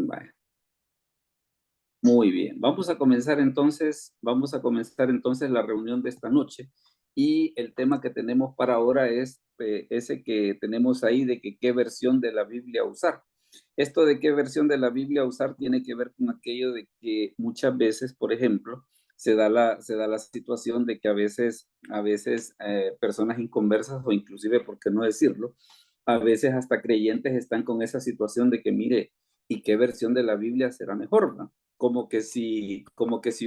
Vale. Muy bien, vamos a comenzar entonces la reunión de esta noche y el tema que tenemos para ahora es ese que tenemos ahí de que qué versión de la Biblia usar. Esto de qué versión de la Biblia usar tiene que ver con aquello de que muchas veces, por ejemplo, se da la situación de que a veces personas inconversas o inclusive, por qué no decirlo, a veces hasta creyentes están con esa situación de que mire, ¿y qué versión de la Biblia será mejor, no? Como que si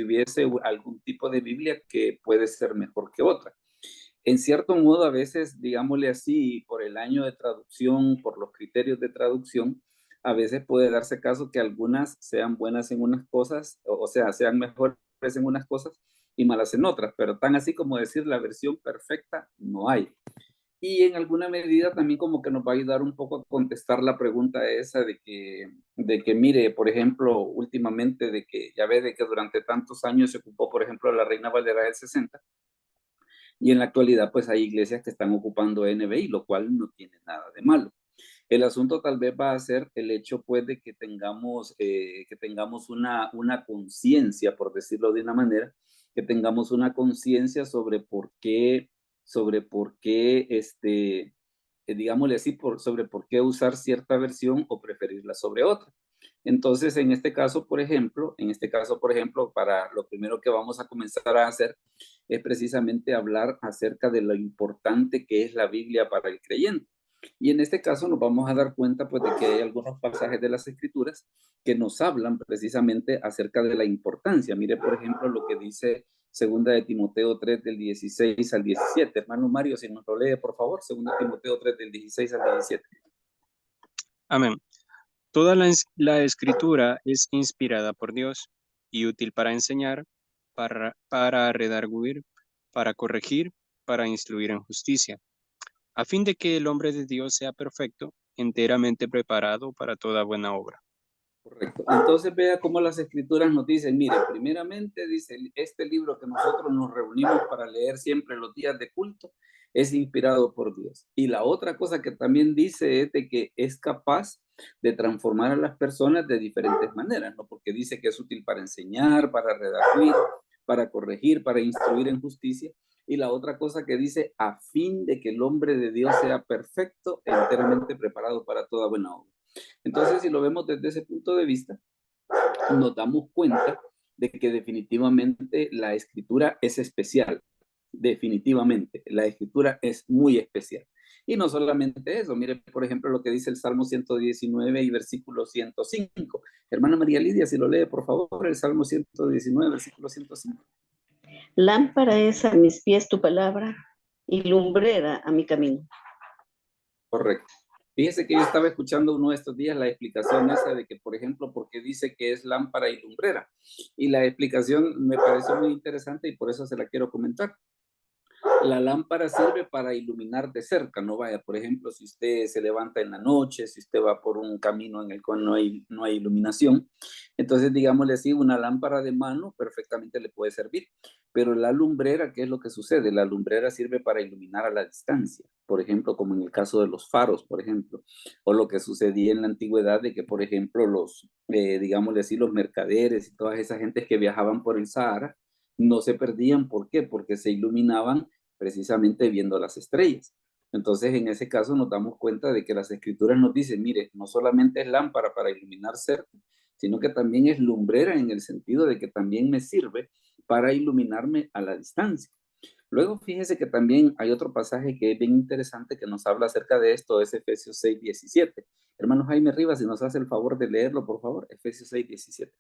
hubiese algún tipo de Biblia que puede ser mejor que otra. En cierto modo, a veces, digámosle así, por el año de traducción, por los criterios de traducción, a veces puede darse caso que algunas sean buenas en unas cosas, o sea, sean mejores en unas cosas y malas en otras, pero tan así como decir la versión perfecta no hay. Y en alguna medida también como que nos va a ayudar un poco a contestar la pregunta esa de que mire, por ejemplo, últimamente de que ya ve de que durante tantos años se ocupó, por ejemplo, la Reina Valera del 60 y en la actualidad pues hay iglesias que están ocupando NBI, lo cual no tiene nada de malo. El asunto tal vez va a ser el hecho pues de que tengamos una conciencia, por decirlo de una manera, que tengamos una conciencia sobre por qué, digámosle así, sobre por qué usar cierta versión o preferirla sobre otra. Entonces, en este caso, por ejemplo, para lo primero que vamos a comenzar a hacer es precisamente hablar acerca de lo importante que es la Biblia para el creyente. Y en este caso nos vamos a dar cuenta pues de que hay algunos pasajes de las Escrituras que nos hablan precisamente acerca de la importancia. Mire, por ejemplo, lo que dice Segunda de Timoteo 3 del 16 al 17. Hermano Mario, si nos lo lee, por favor, Segunda de Timoteo 3 del 16 al 17. Amén. Toda la escritura es inspirada por Dios y útil para enseñar, para redarguir, para corregir, para instruir en justicia, a fin de que el hombre de Dios sea perfecto, enteramente preparado para toda buena obra. Correcto. Entonces vea cómo las escrituras nos dicen, mire, primeramente dice, este libro que nosotros nos reunimos para leer siempre los días de culto es inspirado por Dios. Y la otra cosa que también dice es de que es capaz de transformar a las personas de diferentes maneras, ¿no? Porque dice que es útil para enseñar, para redactar, para corregir, para instruir en justicia. Y la otra cosa que dice, a fin de que el hombre de Dios sea perfecto, enteramente preparado para toda buena obra. Entonces, si lo vemos desde ese punto de vista, nos damos cuenta de que definitivamente la escritura es especial. Definitivamente, la escritura es muy especial. Y no solamente eso, mire, por ejemplo, lo que dice el Salmo 119 y versículo 105. Hermana María Lidia, si lo lee, por favor, el Salmo 119, versículo 105. Lámpara es a mis pies tu palabra y lumbrera a mi camino. Correcto. Fíjese que yo estaba escuchando uno de estos días la explicación esa de que, por ejemplo, porque dice que es lámpara y lumbrera. Y la explicación me pareció muy interesante y por eso se la quiero comentar. La lámpara sirve para iluminar de cerca, no vaya, por ejemplo, si usted se levanta en la noche, si usted va por un camino en el cual no hay iluminación, entonces digámosle así, una lámpara de mano perfectamente le puede servir, pero la lumbrera, ¿qué es lo que sucede? La lumbrera sirve para iluminar a la distancia, por ejemplo, como en el caso de los faros, por ejemplo, o lo que sucedía en la antigüedad de que, por ejemplo, digámosle así, los mercaderes y todas esas gentes que viajaban por el Sahara, no se perdían, ¿por qué? Porque se iluminaban precisamente viendo las estrellas. Entonces, en ese caso nos damos cuenta de que las escrituras nos dicen, mire, no solamente es lámpara para iluminar cerca, sino que también es lumbrera en el sentido de que también me sirve para iluminarme a la distancia. Luego, fíjese que también hay otro pasaje que es bien interesante que nos habla acerca de esto, es Efesios 6:17. Hermano Jaime Rivas, si nos hace el favor de leerlo, por favor, Efesios 6:17.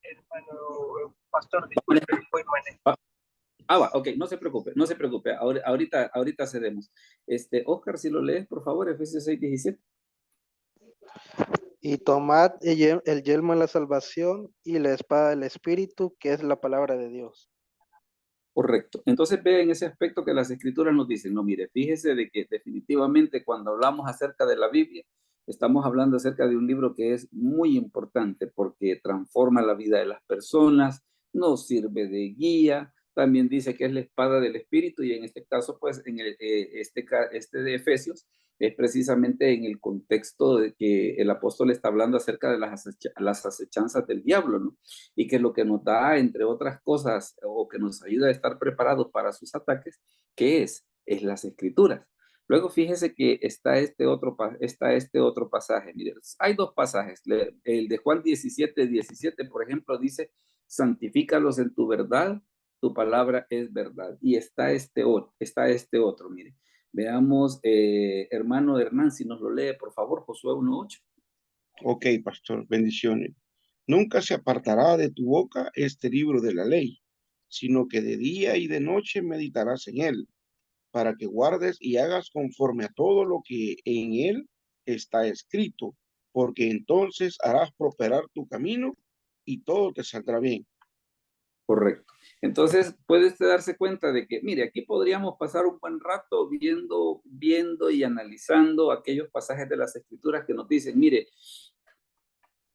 Hermano pastor, disculpe, voy manejando. Va, ok, no se preocupe, no se preocupe, ahorita cedemos. Oscar, si lo lees, por favor, Efesios 6:17. Y tomad el yelmo de la salvación y la espada del Espíritu, que es la palabra de Dios. Correcto. Entonces ve en ese aspecto que las escrituras nos dicen, no, mire, fíjese de que definitivamente cuando hablamos acerca de la Biblia, estamos hablando acerca de un libro que es muy importante porque transforma la vida de las personas, nos sirve de guía, también dice que es la espada del Espíritu, y en este caso, pues, en este de Efesios, es precisamente en el contexto de que el apóstol está hablando acerca de las acechanzas del diablo, ¿no? Y que lo que nos da, entre otras cosas, o que nos ayuda a estar preparados para sus ataques, ¿qué es? Es las escrituras. Luego fíjese que está este otro pasaje. Mire, hay dos pasajes. El de Juan 17:17, por ejemplo, dice, santifícalos en tu verdad, tu palabra es verdad. Y está este otro, mire. Veamos, hermano Hernán, si nos lo lee, por favor, Josué 1:8. Ok, pastor, bendiciones. Nunca se apartará de tu boca este libro de la ley, sino que de día y de noche meditarás en él, para que guardes y hagas conforme a todo lo que en él está escrito, porque entonces harás prosperar tu camino y todo te saldrá bien. Correcto. Entonces, puede usted darse cuenta de que, mire, aquí podríamos pasar un buen rato viendo y analizando aquellos pasajes de las Escrituras que nos dicen, mire,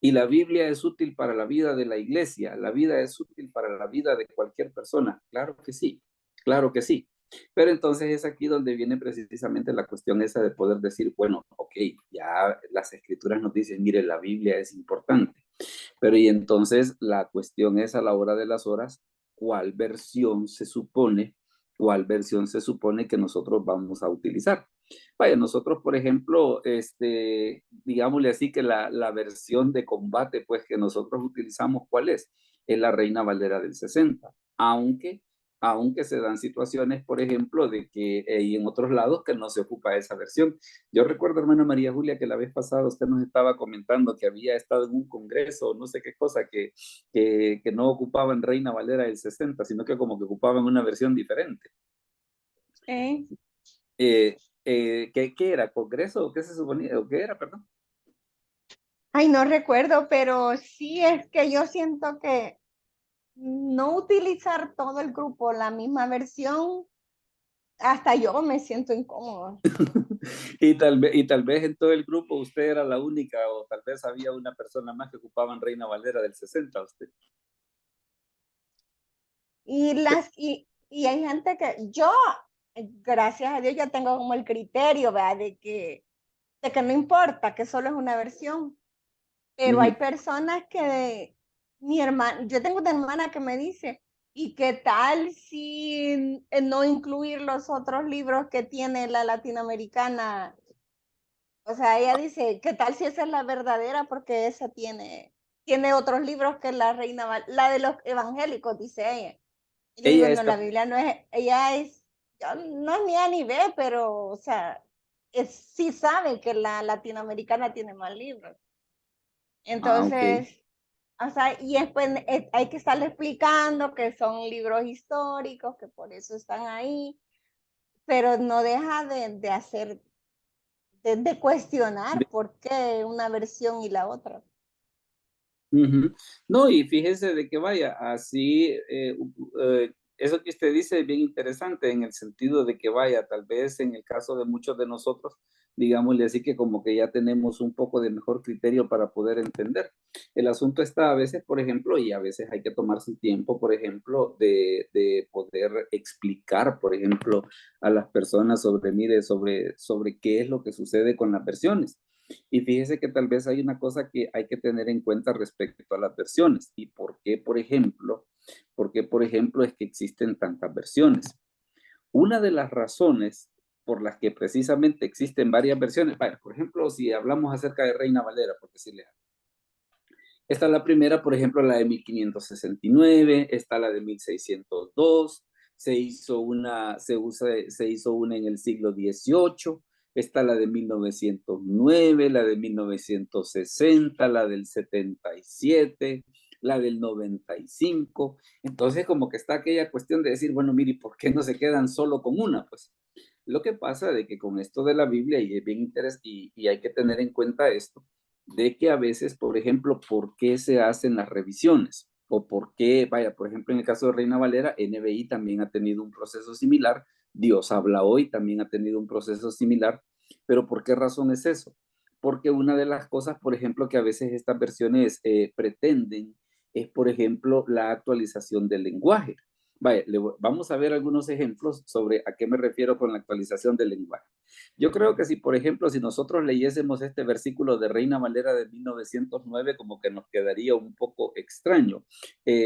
y la Biblia es útil para la vida de la iglesia, la vida es útil para la vida de cualquier persona. Claro que sí, claro que sí. Pero entonces es aquí donde viene precisamente la cuestión esa de poder decir, bueno, ok, ya las Escrituras nos dicen, mire, la Biblia es importante. Pero y entonces la cuestión es a la hora de las horas, ¿cuál versión se supone que nosotros vamos a utilizar? Vaya, nosotros, por ejemplo, digámosle así que la versión de combate, pues, que nosotros utilizamos, ¿cuál es? Es la Reina Valera del 60, aunque se dan situaciones, por ejemplo, de que y en otros lados que no se ocupa esa versión. Yo recuerdo, hermana María Julia, que la vez pasada usted nos estaba comentando que había estado en un congreso, no sé qué cosa, que no ocupaban Reina Valera del 60, sino que como que ocupaban una versión diferente. ¿Eh? ¿Qué era? ¿Congreso? ¿O qué se suponía? ¿O qué era, perdón? Ay, no recuerdo, pero sí es que yo siento que no utilizar todo el grupo la misma versión, hasta yo me siento incómoda. Y tal vez en todo el grupo usted era la única, o tal vez había una persona más que ocupaban Reina Valera del 60, usted. Y hay gente que yo, gracias a Dios, ya tengo como el criterio, ¿verdad? De que no importa, que solo es una versión. Pero hay personas que, yo tengo una hermana que me dice, ¿y qué tal si no incluir los otros libros que tiene la latinoamericana? O sea, ella dice, ¿qué tal si esa es la verdadera? Porque esa tiene otros libros que la de los evangélicos, dice ella. Y yo digo, Ella no, la está, Biblia no es, no es ni A ni B, pero, o sea, sí sabe que la latinoamericana tiene más libros. ok. Entonces, o sea, y después hay que estarle explicando que son libros históricos, que por eso están ahí, pero no deja de hacer, de cuestionar por qué una versión y la otra. Ujú. No, y fíjese de que vaya, así, eso que usted dice es bien interesante en el sentido de que vaya, tal vez en el caso de muchos de nosotros, digámosle así que como que ya tenemos un poco de mejor criterio para poder entender. El asunto está a veces, por ejemplo, y a veces hay que tomarse el tiempo, por ejemplo, de poder explicar, por ejemplo, a las personas sobre, mire, sobre qué es lo que sucede con las versiones. Y fíjese que tal vez hay una cosa que hay que tener en cuenta respecto a las versiones y por qué, por ejemplo, es que existen tantas versiones. Una de las razones por las que precisamente existen varias versiones, vaya, por ejemplo, si hablamos acerca de Reina Valera, por decirle algo. Esta es la primera, por ejemplo, la de 1569, está la de 1602, se hizo una en el siglo XVIII, está la de 1909, la de 1960, la del 77, la del 95. Entonces, como que está aquella cuestión de decir, bueno, mire, ¿por qué no se quedan solo con una? Pues lo que pasa de que con esto de la Biblia, y es bien interesante, y hay que tener en cuenta esto, de que a veces, por ejemplo, ¿por qué se hacen las revisiones? O por qué, vaya, por ejemplo, en el caso de Reina Valera, NBI también ha tenido un proceso similar, Dios habla hoy también ha tenido un proceso similar, pero ¿por qué razón es eso? Porque una de las cosas, por ejemplo, que a veces estas versiones pretenden es, por ejemplo, la actualización del lenguaje. Vaya, vamos a ver algunos ejemplos sobre a qué me refiero con la actualización del lenguaje. Yo creo que si, por ejemplo, si nosotros leyésemos este versículo de Reina Valera de 1909, como que nos quedaría un poco extraño.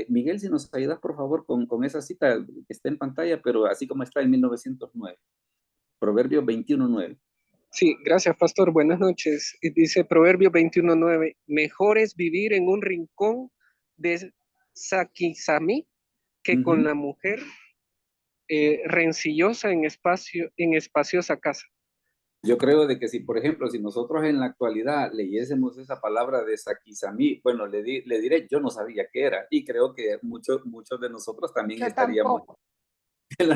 Miguel, si nos ayudas, por favor, con esa cita que está en pantalla, pero así como está en 1909. Proverbio 21:9. Sí, gracias, pastor. Buenas noches. Dice Proverbio 21:9, mejor es vivir en un rincón de Saquizamí que con la mujer rencillosa en espaciosa casa. Yo creo de que si, por ejemplo, si nosotros en la actualidad leyésemos esa palabra de Saquizamí, bueno, le diré, yo no sabía qué era, y creo que muchos de nosotros también Yo estaríamos tampoco. en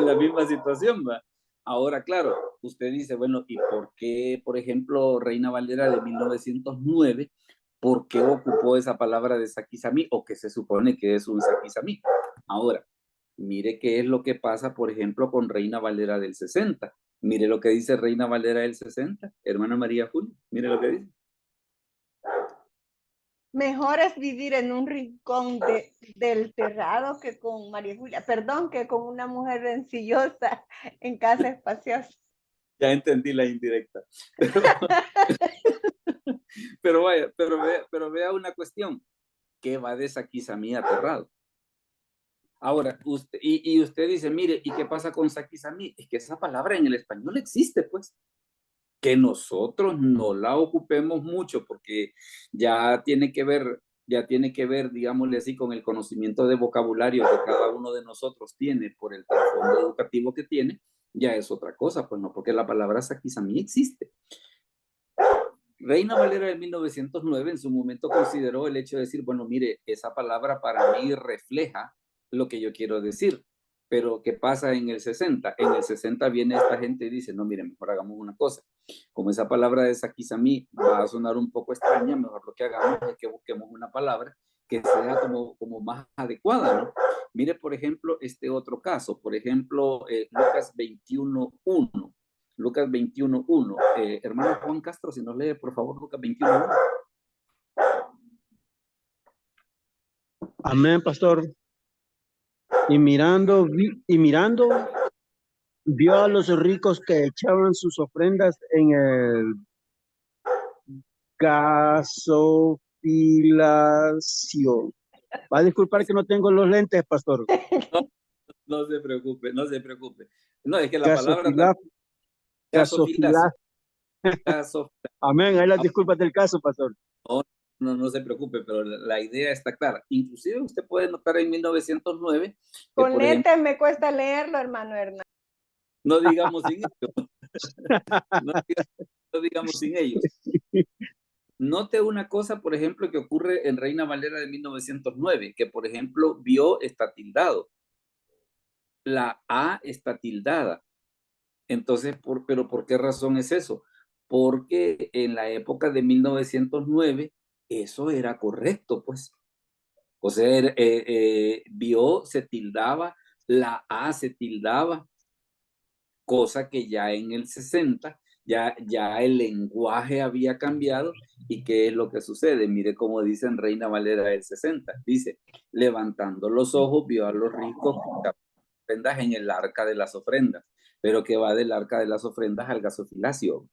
la misma situación, ¿va? Ahora, claro, usted dice, bueno, ¿y por qué, por ejemplo, Reina Valera de 1909, por qué ocupó esa palabra de Saquizamí, o que se supone que es un Saquizamí? Ahora, mire qué es lo que pasa, por ejemplo, con Reina Valera del 60. Mire lo que dice Reina Valera del 60, hermana María Julia, mire lo que dice. Mejor es vivir en un rincón del terrado que con María Julia, perdón, que con una mujer rencillosa en casa espaciosa. Ya entendí la indirecta. Pero vaya, pero vea una cuestión, ¿qué va de Saquizamí aterrado? Ahora, usted dice, mire, ¿y qué pasa con Saquizamí? Es que esa palabra en el español existe, pues. Que nosotros no la ocupemos mucho porque ya tiene que ver, digámosle así, con el conocimiento de vocabulario que cada uno de nosotros tiene por el trasfondo educativo que tiene, ya es otra cosa, pues no, porque la palabra Saquizamí existe. Reina Valera de 1909 en su momento consideró el hecho de decir, bueno, mire, esa palabra para mí refleja lo que yo quiero decir. Pero ¿qué pasa en el 60? En el 60 viene esta gente y dice, no, mire, mejor hagamos una cosa. Como esa palabra de Saquizamí va a sonar un poco extraña, mejor lo que hagamos es que busquemos una palabra que sea como más adecuada, ¿no? Mire, por ejemplo, este otro caso, por ejemplo, Lucas 21:1. Lucas 21:1. Hermano Juan Castro, si nos lee, por favor, Lucas 21:1. Amén, pastor. Y mirando, vio a los ricos que echaban sus ofrendas en el gasofilacio. Va a disculpar que no tengo los lentes, pastor. No se preocupe, no se preocupe. No, es que la palabra Gasofilacio. Amén, ahí las disculpas del caso, pastor. No se preocupe, pero la idea está clara. Inclusive usted puede notar en 1909. Con lentes me cuesta leerlo, hermano Hernán. No digamos sin ellos. No digamos sin ellos. Note una cosa, por ejemplo, que ocurre en Reina Valera de 1909, que por ejemplo, vio está tildado. La A está tildada. Entonces, ¿pero por qué razón es eso? Porque en la época de 1909 eso era correcto, pues. O sea, vio, se tildaba, la A se tildaba, cosa que ya en el 60 ya el lenguaje había cambiado. ¿Y qué es lo que sucede? Mire cómo dice en Reina Valera del 60. Dice, levantando los ojos, vio a los ricos ofrendas en el arca de las ofrendas, pero que va del arca de las ofrendas al gasofilacio.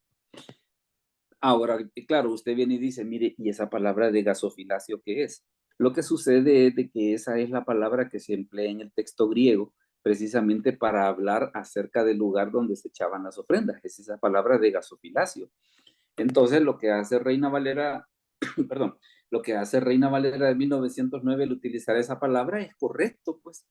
Ahora, claro, usted viene y dice, mire, ¿y esa palabra de gasofilacio qué es? Lo que sucede es de que esa es la palabra que se emplea en el texto griego precisamente para hablar acerca del lugar donde se echaban las ofrendas. Es esa palabra de gasofilacio. Entonces, lo que hace Reina Valera, perdón, lo que hace Reina Valera de 1909 al utilizar esa palabra es correcto, pues.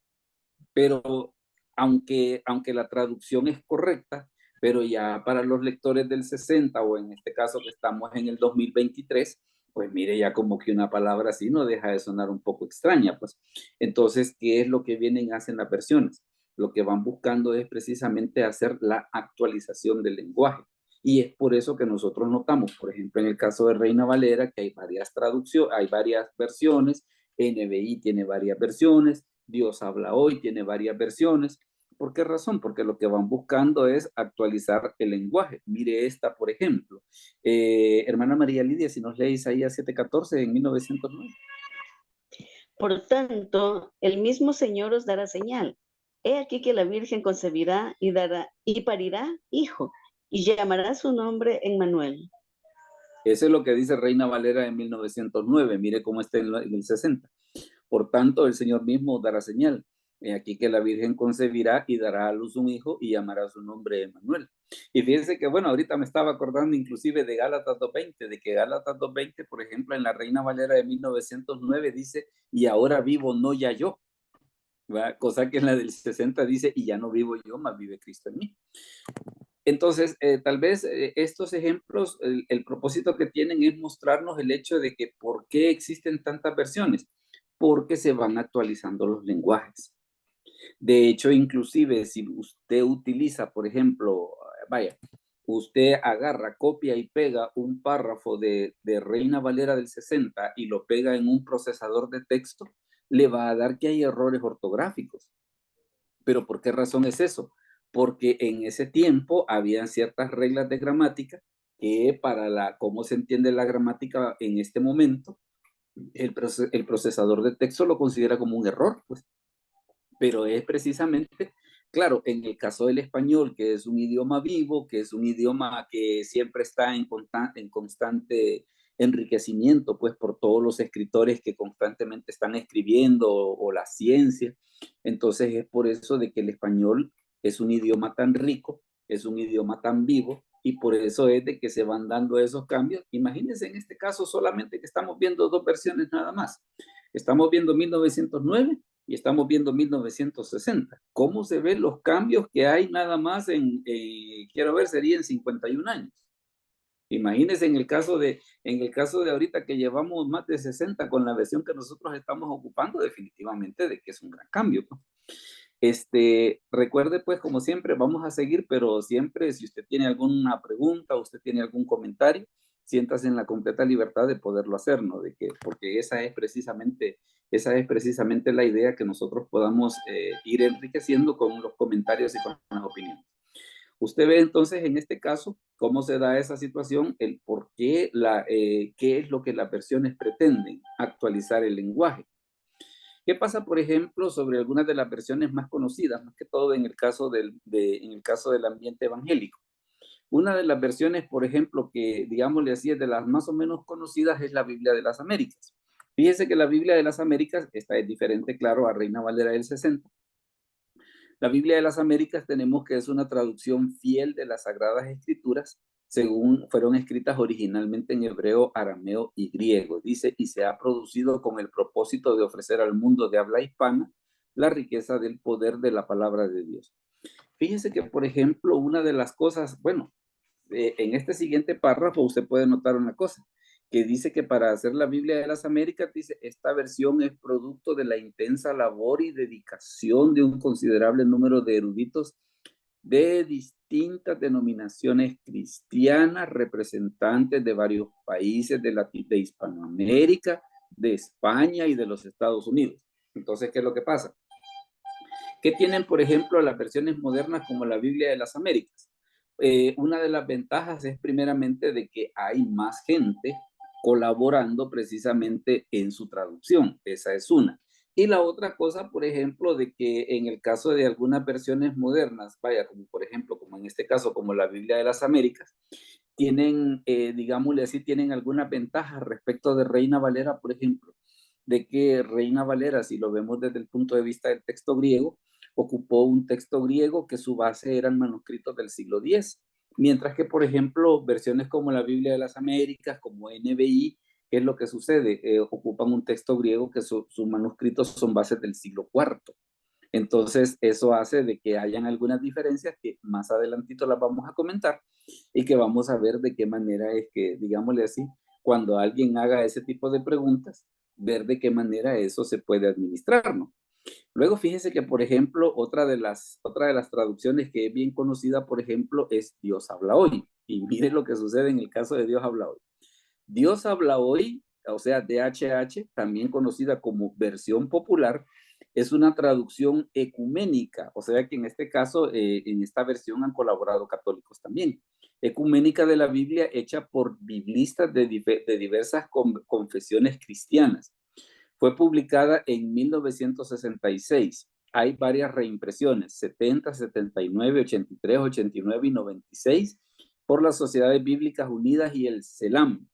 Pero aunque la traducción es correcta, pero ya para los lectores del 60 o en este caso que estamos en el 2023, pues mire, ya como que una palabra así no deja de sonar un poco extraña, pues. Entonces, ¿qué es lo que vienen hacen las versiones? Lo que van buscando es precisamente hacer la actualización del lenguaje. Y es por eso que nosotros notamos, por ejemplo, en el caso de Reina Valera, que hay varias traducciones, hay varias versiones, NBI tiene varias versiones, Dios habla hoy tiene varias versiones. ¿Por qué razón? Porque lo que van buscando es actualizar el lenguaje. Mire esta, por ejemplo. Hermana María Lidia, si nos lee Isaías 7:14 en 1909. Por tanto, el mismo Señor os dará señal. He aquí que la Virgen concebirá y parirá hijo, y llamará su nombre Emmanuel. Eso es lo que dice Reina Valera en 1909. Mire cómo está en el 60. Por tanto, el Señor mismo dará señal. He aquí que la Virgen concebirá y dará a luz un hijo y llamará su nombre Emmanuel. Y fíjense que, bueno, ahorita me estaba acordando inclusive de Gálatas 2:20, de que Gálatas 2:20, por ejemplo, en la Reina Valera de 1909 dice, y ahora vivo no ya yo, ¿verdad? Cosa que en la del 60 dice, y ya no vivo yo, mas vive Cristo en mí. Entonces, tal vez estos ejemplos, el propósito que tienen es mostrarnos el hecho de que por qué existen tantas versiones, porque se van actualizando los lenguajes. De hecho, inclusive si usted utiliza, por ejemplo, vaya, usted agarra, copia y pega un párrafo de Reina Valera del 60 y lo pega en un procesador de texto, le va a dar que hay errores ortográficos. ¿Pero por qué razón es eso? Porque en ese tiempo habían ciertas reglas de gramática que para cómo se entiende la gramática en este momento, el procesador de texto lo considera como un error, pues. Pero es precisamente, claro, en el caso del español, que es un idioma vivo, que es un idioma que siempre está en constante enriquecimiento, pues por todos los escritores que constantemente están escribiendo o la ciencia. Entonces es por eso de que el español es un idioma tan rico, es un idioma tan vivo, y por eso es de que se van dando esos cambios. Imagínense en este caso solamente que estamos viendo dos versiones nada más. Estamos viendo 1909 y estamos viendo 1960. ¿Cómo se ven los cambios que hay nada más quiero ver, sería en 51 años? Imagínense en el caso de ahorita que llevamos más de 60 con la versión que nosotros estamos ocupando, definitivamente de que es un gran cambio, ¿no? Recuerde pues, como siempre, vamos a seguir, pero siempre si usted tiene alguna pregunta, usted tiene algún comentario, siéntase en la completa libertad de poderlo hacer, ¿no? Porque esa es precisamente la idea, que nosotros podamos ir enriqueciendo con los comentarios y con las opiniones. Usted ve entonces en este caso cómo se da esa situación, el por qué, qué es lo que las versiones pretenden, actualizar el lenguaje. ¿Qué pasa, por ejemplo, sobre algunas de las versiones más conocidas, más que todo en el caso en el caso del ambiente evangélico? Una de las versiones, por ejemplo, que digámosle así es de las más o menos conocidas, es la Biblia de las Américas. Fíjese que la Biblia de las Américas, esta es diferente, claro, a Reina Valera del 60. La Biblia de las Américas tenemos que es una traducción fiel de las Sagradas Escrituras, según fueron escritas originalmente en hebreo, arameo y griego. Dice, y se ha producido con el propósito de ofrecer al mundo de habla hispana la riqueza del poder de la palabra de Dios. Fíjese que, por ejemplo, una de las cosas, bueno, en este siguiente párrafo usted puede notar una cosa, que dice que para hacer la Biblia de las Américas, dice, esta versión es producto de la intensa labor y dedicación de un considerable número de eruditos de distintas denominaciones cristianas, representantes de varios países de Hispanoamérica, de España y de los Estados Unidos. Entonces, ¿qué es lo que pasa? ¿Qué tienen, por ejemplo, las versiones modernas como la Biblia de las Américas? Una de las ventajas es primeramente de que hay más gente colaborando precisamente en su traducción. Esa es una. Y la otra cosa, por ejemplo, de que en el caso de algunas versiones modernas, vaya, como por ejemplo, como en este caso, como la Biblia de las Américas, tienen, digámosle así, tienen algunas ventajas respecto de Reina Valera, por ejemplo, de que Reina Valera, si lo vemos desde el punto de vista del texto griego, ocupó un texto griego que su base eran manuscritos del siglo X, mientras que, por ejemplo, versiones como la Biblia de las Américas, como NBI, ¿qué es lo que sucede? Ocupan un texto griego que sus manuscritos son bases del siglo IV. Entonces, eso hace de que hayan algunas diferencias que más adelantito las vamos a comentar y que vamos a ver de qué manera es que, digámosle así, cuando alguien haga ese tipo de preguntas, ver de qué manera eso se puede administrar, ¿no? Luego fíjese que, por ejemplo, otra de las traducciones que es bien conocida, por ejemplo, es Dios habla hoy. Y mire lo que sucede en el caso de Dios habla hoy. Dios habla hoy, o sea, DHH, también conocida como versión popular, es una traducción ecuménica, o sea que en este caso, en esta versión han colaborado católicos también. Ecuménica de la Biblia hecha por biblistas de diversas confesiones cristianas. Fue publicada en 1966. Hay varias reimpresiones, 70, 79, 83, 89 y 96, por las Sociedades Bíblicas Unidas y el CELAM.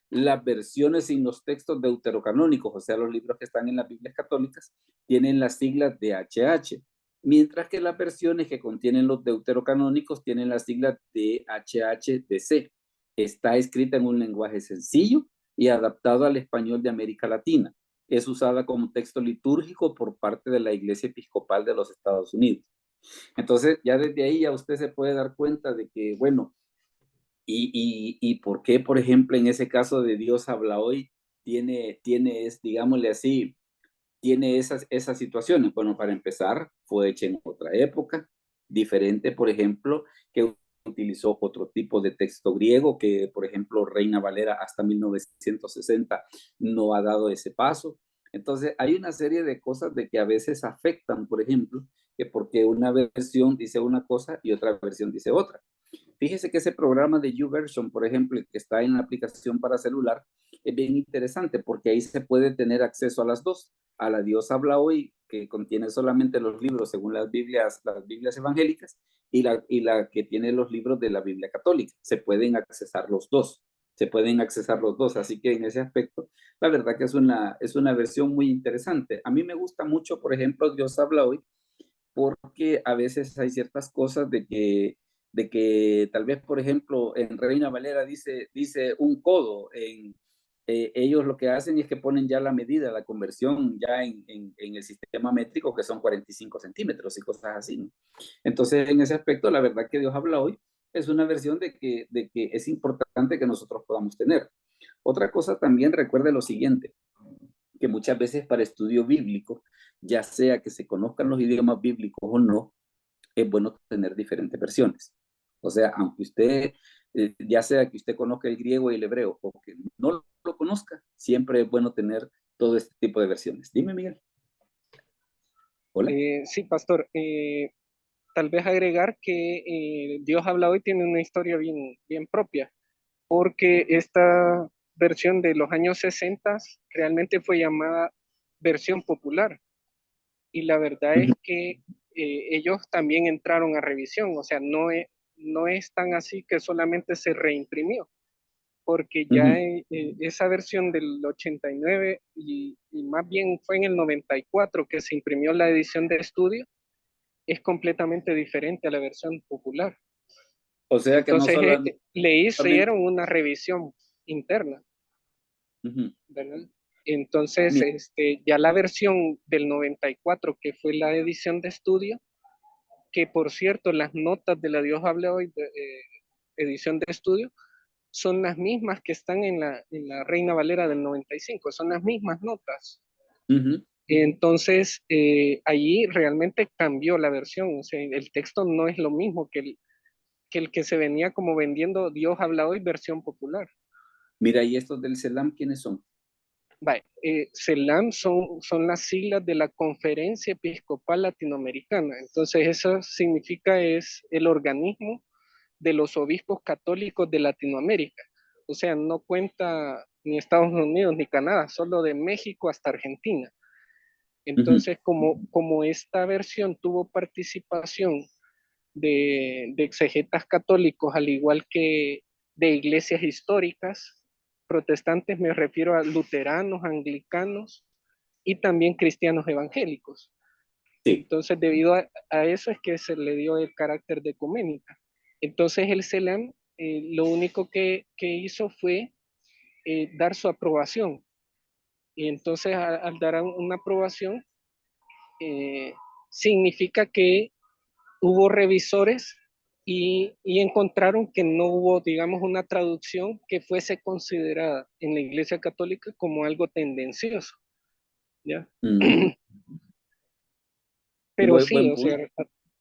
Las versiones sin los textos deuterocanónicos, o sea, los libros que están en las Biblias católicas, tienen las siglas de HH, mientras que las versiones que contienen los deuterocanónicos tienen las siglas de HHDC. Está escrita en un lenguaje sencillo y adaptado al español de América Latina. Es usada como texto litúrgico por parte de la Iglesia Episcopal de los Estados Unidos. Entonces, ya desde ahí ya usted se puede dar cuenta de que, bueno, y por qué, por ejemplo, en ese caso de Dios habla hoy, digámosle así, tiene esas situaciones. Bueno, para empezar, fue hecha en otra época, diferente, por ejemplo, que utilizó otro tipo de texto griego, que, por ejemplo, Reina Valera hasta 1960 no ha dado ese paso. Entonces, hay una serie de cosas de que a veces afectan, por ejemplo, que porque una versión dice una cosa y otra versión dice otra. Fíjese que ese programa de YouVersion, por ejemplo, que está en la aplicación para celular, es bien interesante porque ahí se puede tener acceso a las dos. A la Dios habla hoy, que contiene solamente los libros según las Biblias evangélicas, y la que tiene los libros de la Biblia católica. Se pueden accesar los dos. Se pueden accesar los dos. Así que en ese aspecto, la verdad que es una versión muy interesante. A mí me gusta mucho, por ejemplo, Dios habla hoy, porque a veces hay ciertas cosas de que tal vez, por ejemplo, en Reina Valera dice un codo, ellos lo que hacen es que ponen ya la medida, la conversión ya en el sistema métrico, que son 45 centímetros y cosas así, ¿no? Entonces, en ese aspecto, la verdad que Dios habla hoy es una versión de que es importante que nosotros podamos tener. Otra cosa también, recuerde lo siguiente, que muchas veces para estudio bíblico, ya sea que se conozcan los idiomas bíblicos o no, es bueno tener diferentes versiones. O sea, aunque usted, ya sea que usted conozca el griego y el hebreo o que no lo conozca, siempre es bueno tener todo este tipo de versiones. Dime, Miguel. Hola. Sí, pastor. Tal vez agregar que Dios habla hoy tiene una historia bien, bien propia, porque esta versión de los años 60 realmente fue llamada versión popular. Y la verdad es que ellos también entraron a revisión, o sea, no es tan así que solamente se reimprimió, porque ya esa versión del 89 y más bien fue en el 94 que se imprimió la edición de estudio, es completamente diferente a la versión popular. O sea que entonces, no solamente... le hicieron una revisión interna, ¿verdad? Entonces, ya la versión del 94, que fue la edición de estudio, que por cierto, las notas de la Dios habla hoy, edición de estudio, son las mismas que están en la Reina Valera del 95, son las mismas notas. Entonces, allí realmente cambió la versión, o sea, el texto no es lo mismo que el que se venía como vendiendo Dios habla hoy, versión popular. Mira, ¿y estos del CELAM quiénes son? CELAM son las siglas de la Conferencia Episcopal Latinoamericana. Entonces, eso significa es el organismo de los obispos católicos de Latinoamérica. O sea, no cuenta ni Estados Unidos ni Canadá, solo de México hasta Argentina. Entonces, como esta versión tuvo participación de exegetas católicos, al igual que de iglesias históricas, protestantes me refiero a luteranos, anglicanos y también cristianos evangélicos. Sí. Entonces, debido a eso es que se le dio el carácter de ecuménica. Entonces, el CELAM lo único que hizo fue dar su aprobación. Y entonces, al dar una aprobación, significa que hubo revisores y encontraron que no hubo, digamos, una traducción que fuese considerada en la Iglesia Católica como algo tendencioso, ¿ya? Pero sí, o sea,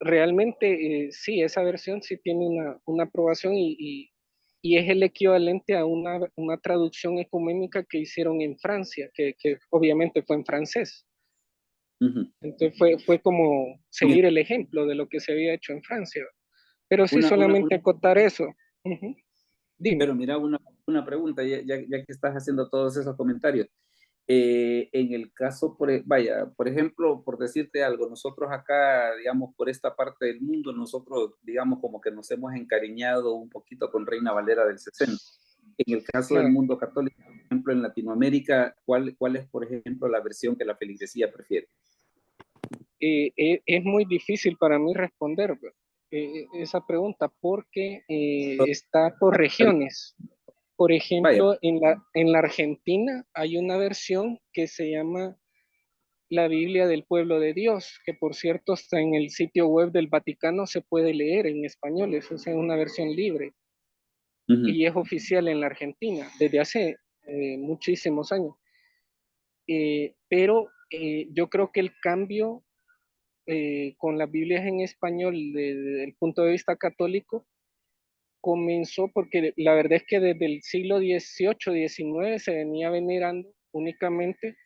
realmente sí, esa versión sí tiene una aprobación y es el equivalente a una traducción ecuménica que hicieron en Francia, que obviamente fue en francés. Entonces fue como seguir el ejemplo de lo que se había hecho en Francia. Pero sí, solamente acotar eso. Dime. Pero mira, una pregunta, ya que estás haciendo todos esos comentarios. En el caso, vaya, por ejemplo, por decirte algo, nosotros acá, digamos, por esta parte del mundo, nosotros, digamos, como que nos hemos encariñado un poquito con Reina Valera del 60. En el caso del Claro. mundo católico, por ejemplo, en Latinoamérica, ¿cuál es, por ejemplo, la versión que la feligresía prefiere? Es muy difícil para mí responder esa pregunta porque está por regiones. Por Vaya, ejemplo, en la Argentina hay una versión que se llama la Biblia del Pueblo de Dios, que por cierto está en el sitio web del Vaticano, se puede leer en español, eso es una versión libre y es oficial en la Argentina desde hace muchísimos años. Pero yo creo que el cambio con las Biblias en español desde el punto de vista católico comenzó porque la verdad es que desde el siglo XVIII, XIX se venía venerando únicamente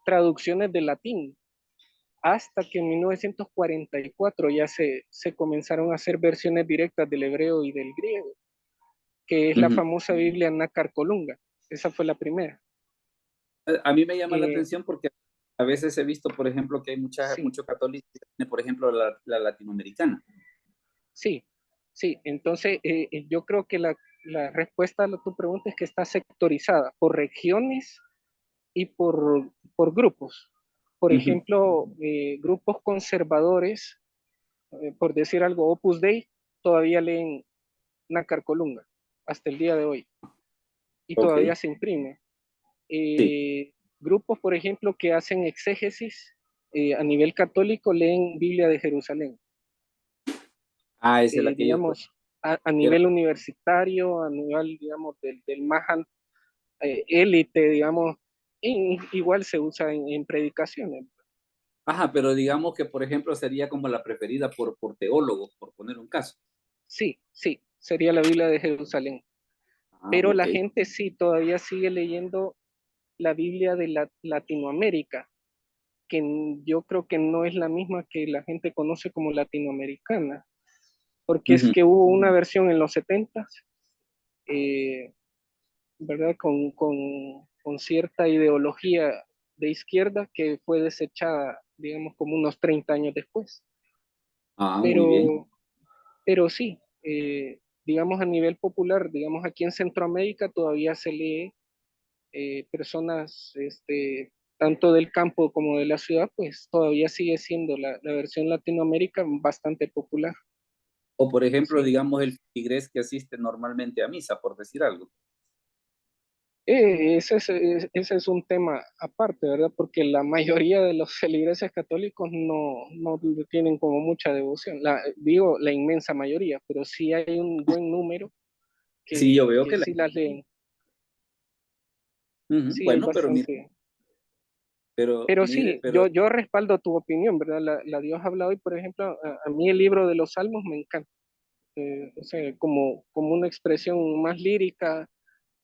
traducciones de latín, hasta que en 1944 ya se comenzaron a hacer versiones directas del hebreo y del griego, que es la famosa Biblia Nácar Colunga. Esa fue la primera. A mí me llama la Eh, atención porque a veces he visto, por ejemplo, que hay sí, muchos católicos, por ejemplo, la latinoamericana. sí, sí. Entonces, yo creo que la respuesta a tu pregunta es que está sectorizada por regiones y por grupos. Por ejemplo, grupos conservadores, por decir algo, Opus Dei, todavía leen Nácar Colunga hasta el día de hoy y Ok, todavía se imprime. sí. Grupos, por ejemplo, que hacen exégesis a nivel católico leen Biblia de Jerusalén. Ah, esa es la que ellos Digamos, a prefieren. nivel universitario, a nivel, digamos, del más élite, digamos, igual se usa en predicaciones. Ajá, pero digamos que, por ejemplo, sería como la preferida por teólogos, por poner un caso. Sí, sí, sería la Biblia de Jerusalén. Ah, Pero ok. la gente sí todavía sigue leyendo la Biblia de Latinoamérica, que yo creo que no es la misma que la gente conoce como latinoamericana, porque es que hubo una versión en los 70s, ¿verdad? Con cierta ideología de izquierda que fue desechada, digamos, como unos 30 años después. Ah, muy bien. Pero sí, digamos a nivel popular, digamos aquí en Centroamérica todavía se lee personas, tanto del campo como de la ciudad, pues todavía sigue siendo la versión Latinoamérica bastante popular. O, por ejemplo, Sí. digamos, el filigrés que asiste normalmente a misa, por decir algo. Ese es un tema aparte, ¿verdad? Porque la mayoría de los feligreses católicos no tienen como mucha devoción. Digo, la inmensa mayoría, pero sí hay un buen número Sí, yo veo que que sí las leen. Sí, hay Bueno, pero mire, bastante. Pero sí, pero yo respaldo tu opinión, ¿verdad? La Dios habla hoy, por ejemplo, a mí el libro de los Salmos me encanta. O sea, como una expresión más lírica,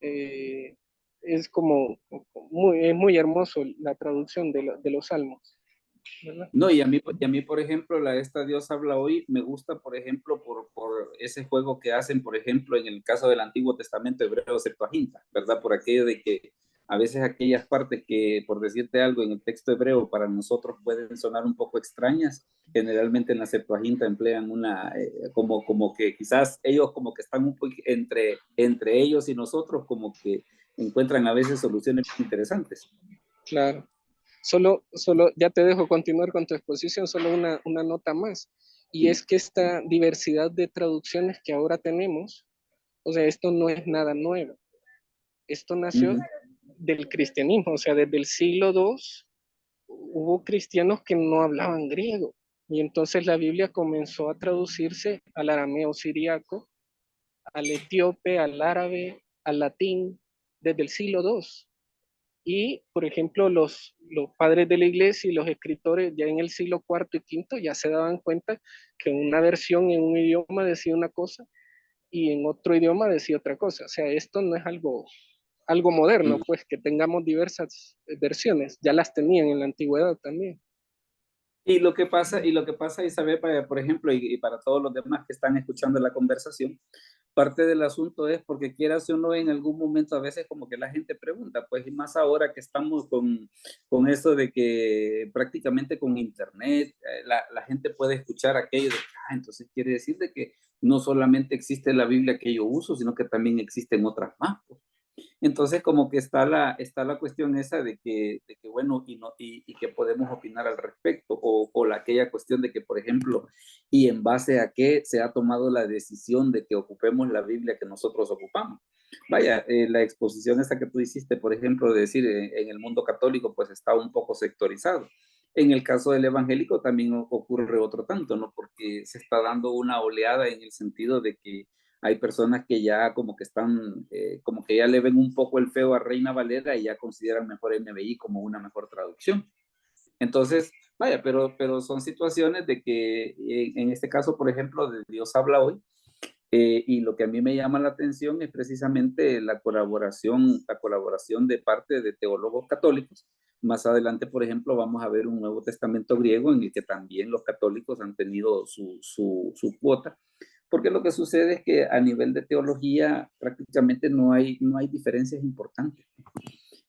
eh, es como es muy hermoso la traducción de los Salmos, ¿verdad? no, y a mí, por ejemplo, esta Dios habla hoy, me gusta, por ejemplo, por ese juego que hacen, por ejemplo, en el caso del Antiguo Testamento hebreo Septuaginta, ¿verdad? Por aquello de que a veces aquellas partes que, por decirte algo, en el texto hebreo para nosotros pueden sonar un poco extrañas, generalmente en la Septuaginta emplean como que quizás ellos como que están un poco entre ellos y nosotros, como que encuentran a veces soluciones interesantes. Claro. Ya te dejo continuar con tu exposición, solo una nota más. Y Sí. es que esta diversidad de traducciones que ahora tenemos, o sea, esto no es nada nuevo. Esto nació del cristianismo, o sea, desde el siglo II hubo cristianos que no hablaban griego. Y entonces la Biblia comenzó a traducirse al arameo siriaco, al etíope, al árabe, al latín, desde el siglo II. Y, por ejemplo, los padres de la iglesia y los escritores ya en el siglo IV y V ya se daban cuenta que una versión en un idioma decía una cosa y en otro idioma decía otra cosa. O sea, esto no es algo moderno, pues que tengamos diversas versiones, ya las tenían en la antigüedad también. Y lo que pasa, Isabel, por ejemplo, y para todos los demás que están escuchando la conversación, parte del asunto es porque quieras o no, en algún momento a veces como que la gente pregunta, pues y más ahora que estamos con eso de que prácticamente con internet la gente puede escuchar aquello de, entonces quiere decir de que no solamente existe la Biblia que yo uso, sino que también existen otras más. Pues. Entonces, como que está la cuestión esa de que bueno, y que podemos opinar al respecto, o aquella cuestión de que, por ejemplo, y en base a qué se ha tomado la decisión de que ocupemos la Biblia que nosotros ocupamos. Vaya, la exposición esta que tú hiciste, por ejemplo, de decir en el mundo católico, pues está un poco sectorizado. En el caso del evangélico también ocurre otro tanto, ¿no? Porque se está dando una oleada en el sentido de que hay personas que ya como que están, como que ya le ven un poco el feo a Reina Valera y ya consideran mejor NBI como una mejor traducción. Entonces, vaya, pero son situaciones de que en este caso, por ejemplo, de Dios habla hoy, y lo que a mí me llama la atención es precisamente la colaboración de parte de teólogos católicos. Más adelante, por ejemplo, vamos a ver un Nuevo Testamento griego en el que también los católicos han tenido su cuota, porque lo que sucede es que a nivel de teología prácticamente no hay diferencias importantes.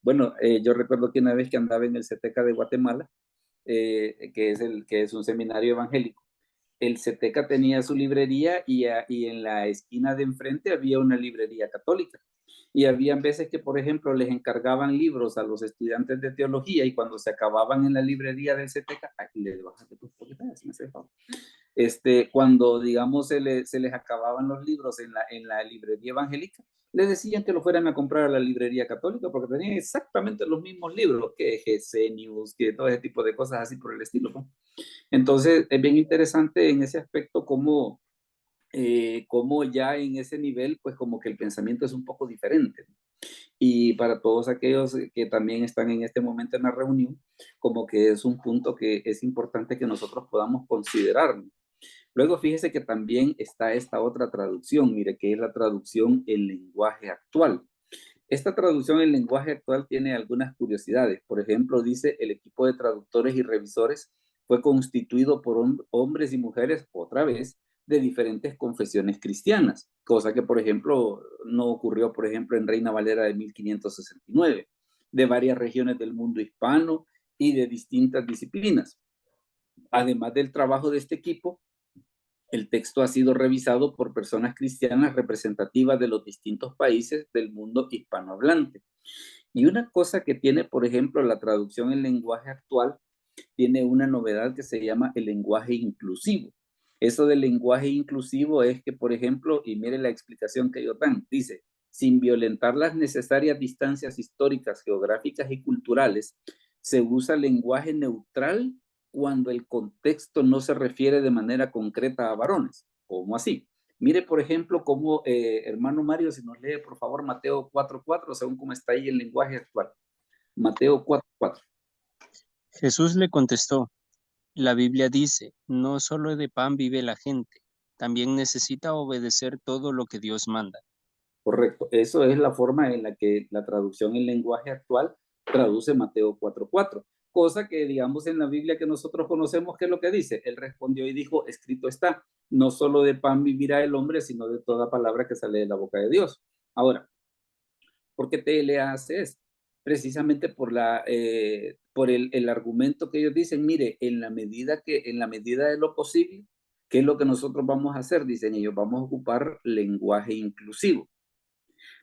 Bueno, yo recuerdo que una vez que andaba en el CETECA de Guatemala, que es un seminario evangélico, el CETECA tenía su librería y en la esquina de enfrente había una librería católica. Y habían veces que, por ejemplo, les encargaban libros a los estudiantes de teología y cuando se acababan en la librería del CETECA, aquí les bajas de tus poquitas, me hace favor. Cuando, digamos, se les acababan los libros en la librería evangélica, les decían que lo fueran a comprar a la librería católica porque tenían exactamente los mismos libros que Gesenius, que todo ese tipo de cosas así por el estilo. ¿No? Entonces, es bien interesante en ese aspecto cómo ya en ese nivel, pues como que el pensamiento es un poco diferente. Y para todos aquellos que también están en este momento en la reunión, como que es un punto que es importante que nosotros podamos considerar. Luego fíjese que también está esta otra traducción, mire, que es la traducción en lenguaje actual. Esta traducción en lenguaje actual tiene algunas curiosidades. Por ejemplo, dice, el equipo de traductores y revisores fue constituido por hombres y mujeres, otra vez, de diferentes confesiones cristianas, cosa que, por ejemplo, no ocurrió, por ejemplo, en Reina Valera de 1569, de varias regiones del mundo hispano y de distintas disciplinas. Además del trabajo de este equipo, el texto ha sido revisado por personas cristianas representativas de los distintos países del mundo hispanohablante. Y una cosa que tiene, por ejemplo, la traducción en lenguaje actual, tiene una novedad que se llama el lenguaje inclusivo. Eso del lenguaje inclusivo es que, por ejemplo, y mire la explicación que ellos dan, dice, sin violentar las necesarias distancias históricas, geográficas y culturales, se usa lenguaje neutral cuando el contexto no se refiere de manera concreta a varones. ¿Cómo así? Mire, por ejemplo, cómo, hermano Mario, si nos lee, por favor, Mateo 4:4, según cómo está ahí el lenguaje actual. Mateo 4:4. Jesús le contestó, la Biblia dice, no solo de pan vive la gente, también necesita obedecer todo lo que Dios manda. Correcto, eso es la forma en la que la traducción en lenguaje actual traduce Mateo 4:4, cosa que digamos en la Biblia que nosotros conocemos, ¿qué es lo que dice? Él respondió y dijo, escrito está, no solo de pan vivirá el hombre, sino de toda palabra que sale de la boca de Dios. Ahora, ¿por qué TLA hace esto? Precisamente por el argumento que ellos dicen, mire, en la medida de lo posible, ¿qué es lo que nosotros vamos a hacer? Dicen ellos, vamos a ocupar lenguaje inclusivo.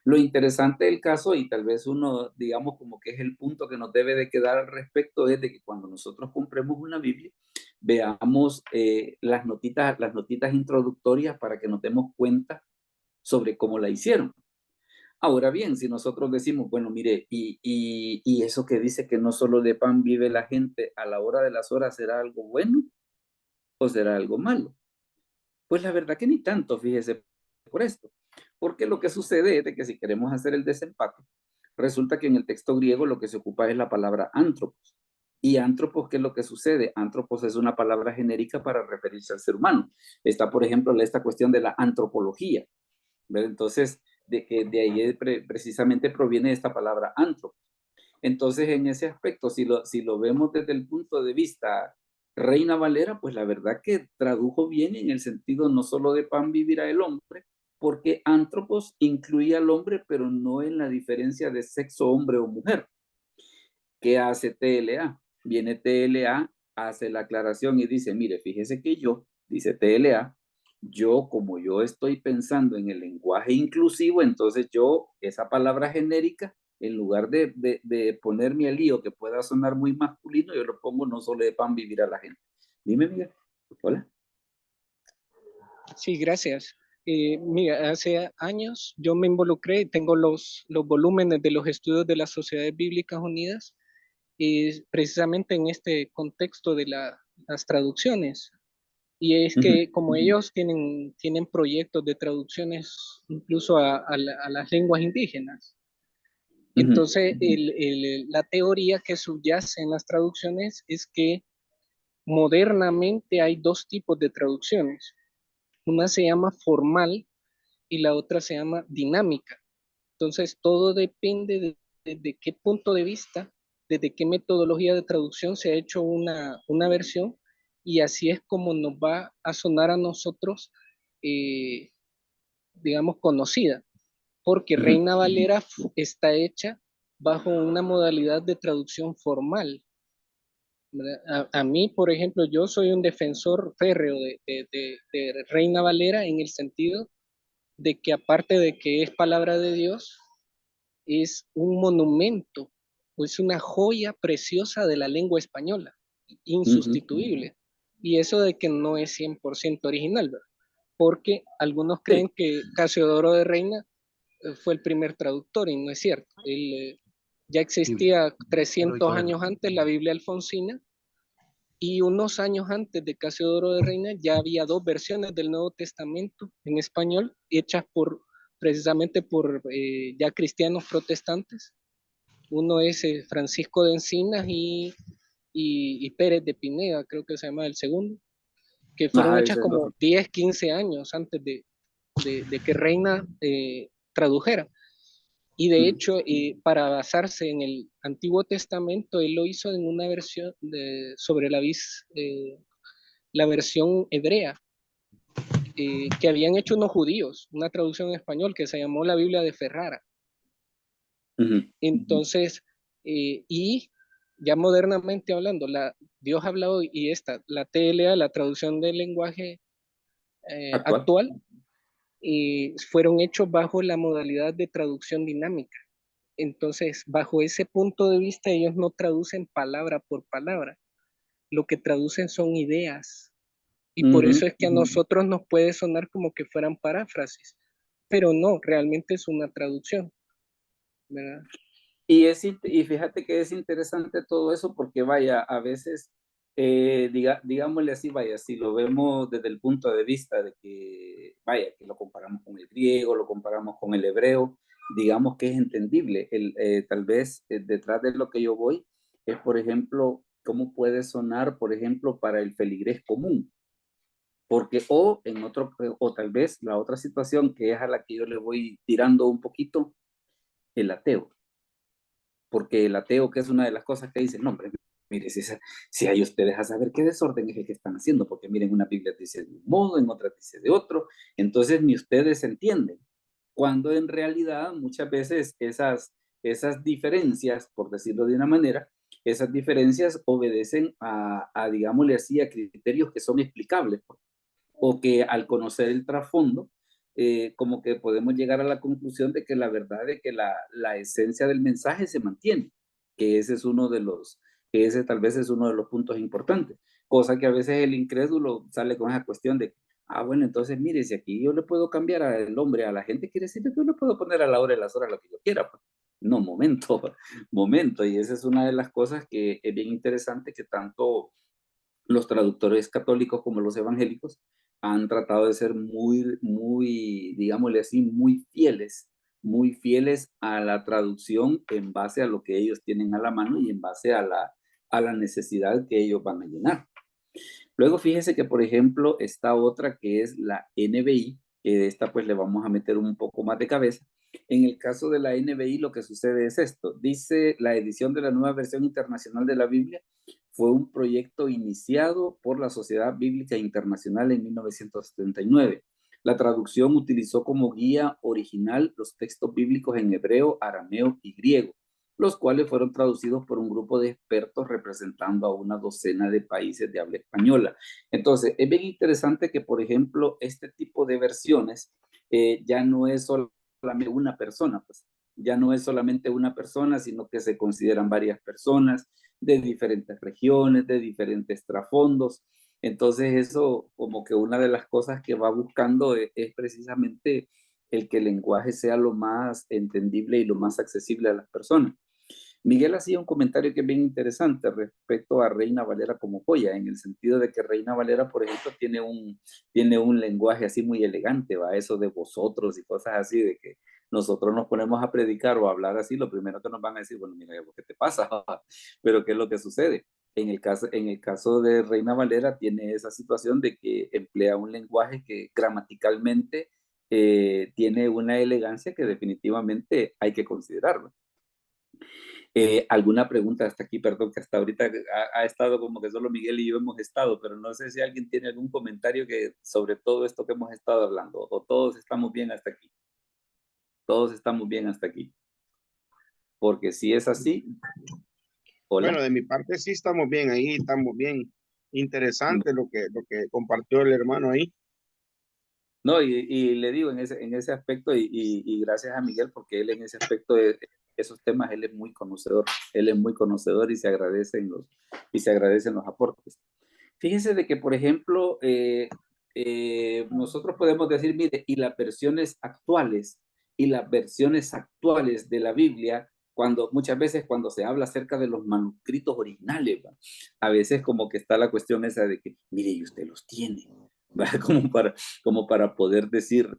Lo interesante del caso, y tal vez uno, digamos, como que es el punto que nos debe de quedar al respecto, es de que cuando nosotros compremos una Biblia, veamos las notitas introductorias para que nos demos cuenta sobre cómo la hicieron. Ahora bien, si nosotros decimos, bueno, mire, y eso que dice que no solo de pan vive la gente, a la hora de las horas, ¿será algo bueno o será algo malo? Pues la verdad que ni tanto, fíjese, por esto. Porque lo que sucede es de que si queremos hacer el desempate, resulta que en el texto griego lo que se ocupa es la palabra antropos. Y antropos, ¿qué es lo que sucede? Antropos es una palabra genérica para referirse al ser humano. Está, por ejemplo, esta cuestión de la antropología. ¿Verdad? Entonces, de ahí precisamente proviene esta palabra antropos. Entonces, en ese aspecto, si lo vemos desde el punto de vista Reina Valera, pues la verdad que tradujo bien en el sentido no solo de pan vivirá el hombre, porque antropos incluye al hombre, pero no en la diferencia de sexo hombre o mujer. ¿Qué hace TLA? Viene TLA, hace la aclaración y dice, mire, fíjese que yo, dice TLA, yo como yo estoy pensando en el lenguaje inclusivo, entonces yo, esa palabra genérica, en lugar de ponerme al lío que pueda sonar muy masculino, yo lo pongo no solo de pan vivir a la gente. Dime, Miguel. Hola. Sí, gracias. Mira, hace años yo me involucré y tengo los volúmenes de los estudios de las Sociedades Bíblicas Unidas, y precisamente en este contexto de las traducciones. Y es que como ellos tienen proyectos de traducciones incluso a las lenguas indígenas, entonces la teoría que subyace en las traducciones es que modernamente hay dos tipos de traducciones. Una se llama formal y la otra se llama dinámica. Entonces, todo depende de qué punto de vista, desde qué metodología de traducción se ha hecho una versión, y así es como nos va a sonar a nosotros, digamos, conocida, porque Reina Valera está hecha bajo una modalidad de traducción formal. A mí, por ejemplo, yo soy un defensor férreo de Reina Valera en el sentido de que aparte de que es palabra de Dios, es un monumento, o es una joya preciosa de la lengua española, insustituible. Y eso de que no es 100% original, ¿verdad? Porque algunos creen que Casiodoro de Reina fue el primer traductor, y no es cierto. Él, ya existía 300 años antes la Biblia alfonsina, y unos años antes de Casiodoro de Reina ya había dos versiones del Nuevo Testamento en español hechas precisamente por ya cristianos protestantes. Uno es Francisco de Encinas y Pérez de Pineda, creo que se llama el segundo, que fueron hechas como 10, 15 años antes de que Reina tradujera. Y de hecho, para basarse en el Antiguo Testamento, él lo hizo en una versión sobre la versión hebrea, que habían hecho unos judíos, una traducción en español que se llamó la Biblia de Ferrara. Entonces, y ya modernamente hablando, Dios ha hablado, y la TLA, la traducción del lenguaje actual, fueron hechos bajo la modalidad de traducción dinámica. Entonces, bajo ese punto de vista, ellos no traducen palabra por palabra, lo que traducen son ideas. Y por eso es que a nosotros nos puede sonar como que fueran paráfrasis, pero no, realmente es una traducción, ¿verdad? Y fíjate que es interesante todo eso porque vaya, a veces, digámosle así, vaya, si lo vemos desde el punto de vista de que, vaya, que lo comparamos con el griego, lo comparamos con el hebreo, digamos que es entendible. Tal vez detrás de lo que yo voy es, por ejemplo, cómo puede sonar, por ejemplo, para el feligrés común. Porque o tal vez la otra situación que es a la que yo le voy tirando un poquito, el ateo. Porque el ateo, que es una de las cosas que dice, no, hombre, mire, si hay ustedes a saber qué desorden es el que están haciendo, porque miren, una Biblia dice de un modo, en otra dice de otro, entonces ni ustedes entienden, cuando en realidad muchas veces esas diferencias, por decirlo de una manera, esas diferencias obedecen digámosle así, a criterios que son explicables, o que al conocer el trasfondo, como que podemos llegar a la conclusión de que la verdad es que la esencia del mensaje se mantiene, que ese tal vez es uno de los puntos importantes, cosa que a veces el incrédulo sale con esa cuestión de, bueno, entonces mire, si aquí yo le puedo cambiar al hombre, a la gente, quiere decir que yo le puedo poner a la hora y las horas lo que yo quiera, pues. No, momento, y esa es una de las cosas que es bien interesante, que tanto los traductores católicos como los evangélicos han tratado de ser muy, digámosle así, muy fieles a la traducción en base a lo que ellos tienen a la mano y en base a la necesidad que ellos van a llenar. Luego fíjese que, por ejemplo, está otra que es la NBI, que de esta pues le vamos a meter un poco más de cabeza. En el caso de la NBI lo que sucede es esto. Dice, la edición de la nueva versión internacional de la Biblia fue un proyecto iniciado por la Sociedad Bíblica Internacional en 1979. La traducción utilizó como guía original los textos bíblicos en hebreo, arameo y griego, los cuales fueron traducidos por un grupo de expertos representando a una docena de países de habla española. Entonces, es bien interesante que, por ejemplo, este tipo de versiones ya no es solamente una persona, pues ya no es solamente una persona, sino que se consideran varias personas de diferentes regiones, de diferentes trasfondos. Entonces eso como que una de las cosas que va buscando es precisamente el que el lenguaje sea lo más entendible y lo más accesible a las personas. Miguel hacía un comentario que es bien interesante respecto a Reina Valera como joya, en el sentido de que Reina Valera, por ejemplo, tiene un lenguaje así muy elegante, va, eso de vosotros y cosas así, de que nosotros nos ponemos a predicar o a hablar así, lo primero que nos van a decir, bueno, mira, ¿qué te pasa? Pero ¿qué es lo que sucede? En el caso de Reina Valera tiene esa situación de que emplea un lenguaje que gramaticalmente tiene una elegancia que definitivamente hay que considerarlo. ¿Alguna pregunta hasta aquí? Perdón, que hasta ahorita ha estado como que solo Miguel y yo hemos estado, pero no sé si alguien tiene algún comentario sobre todo esto que hemos estado hablando, o todos estamos bien hasta aquí. Todos estamos bien hasta aquí. Porque si es así, hola. Bueno, de mi parte sí estamos bien ahí, estamos bien. Interesante lo que compartió el hermano ahí. No, y le digo en ese aspecto, y gracias a Miguel, porque él en ese aspecto de esos temas, él es muy conocedor y se agradecen los aportes. Fíjese de que, por ejemplo, nosotros podemos decir, mire, y las versiones actuales de la Biblia, muchas veces cuando se habla acerca de los manuscritos originales, ¿va? A veces como que está la cuestión esa de que, mire, y usted los tiene, ¿va? Como para poder decir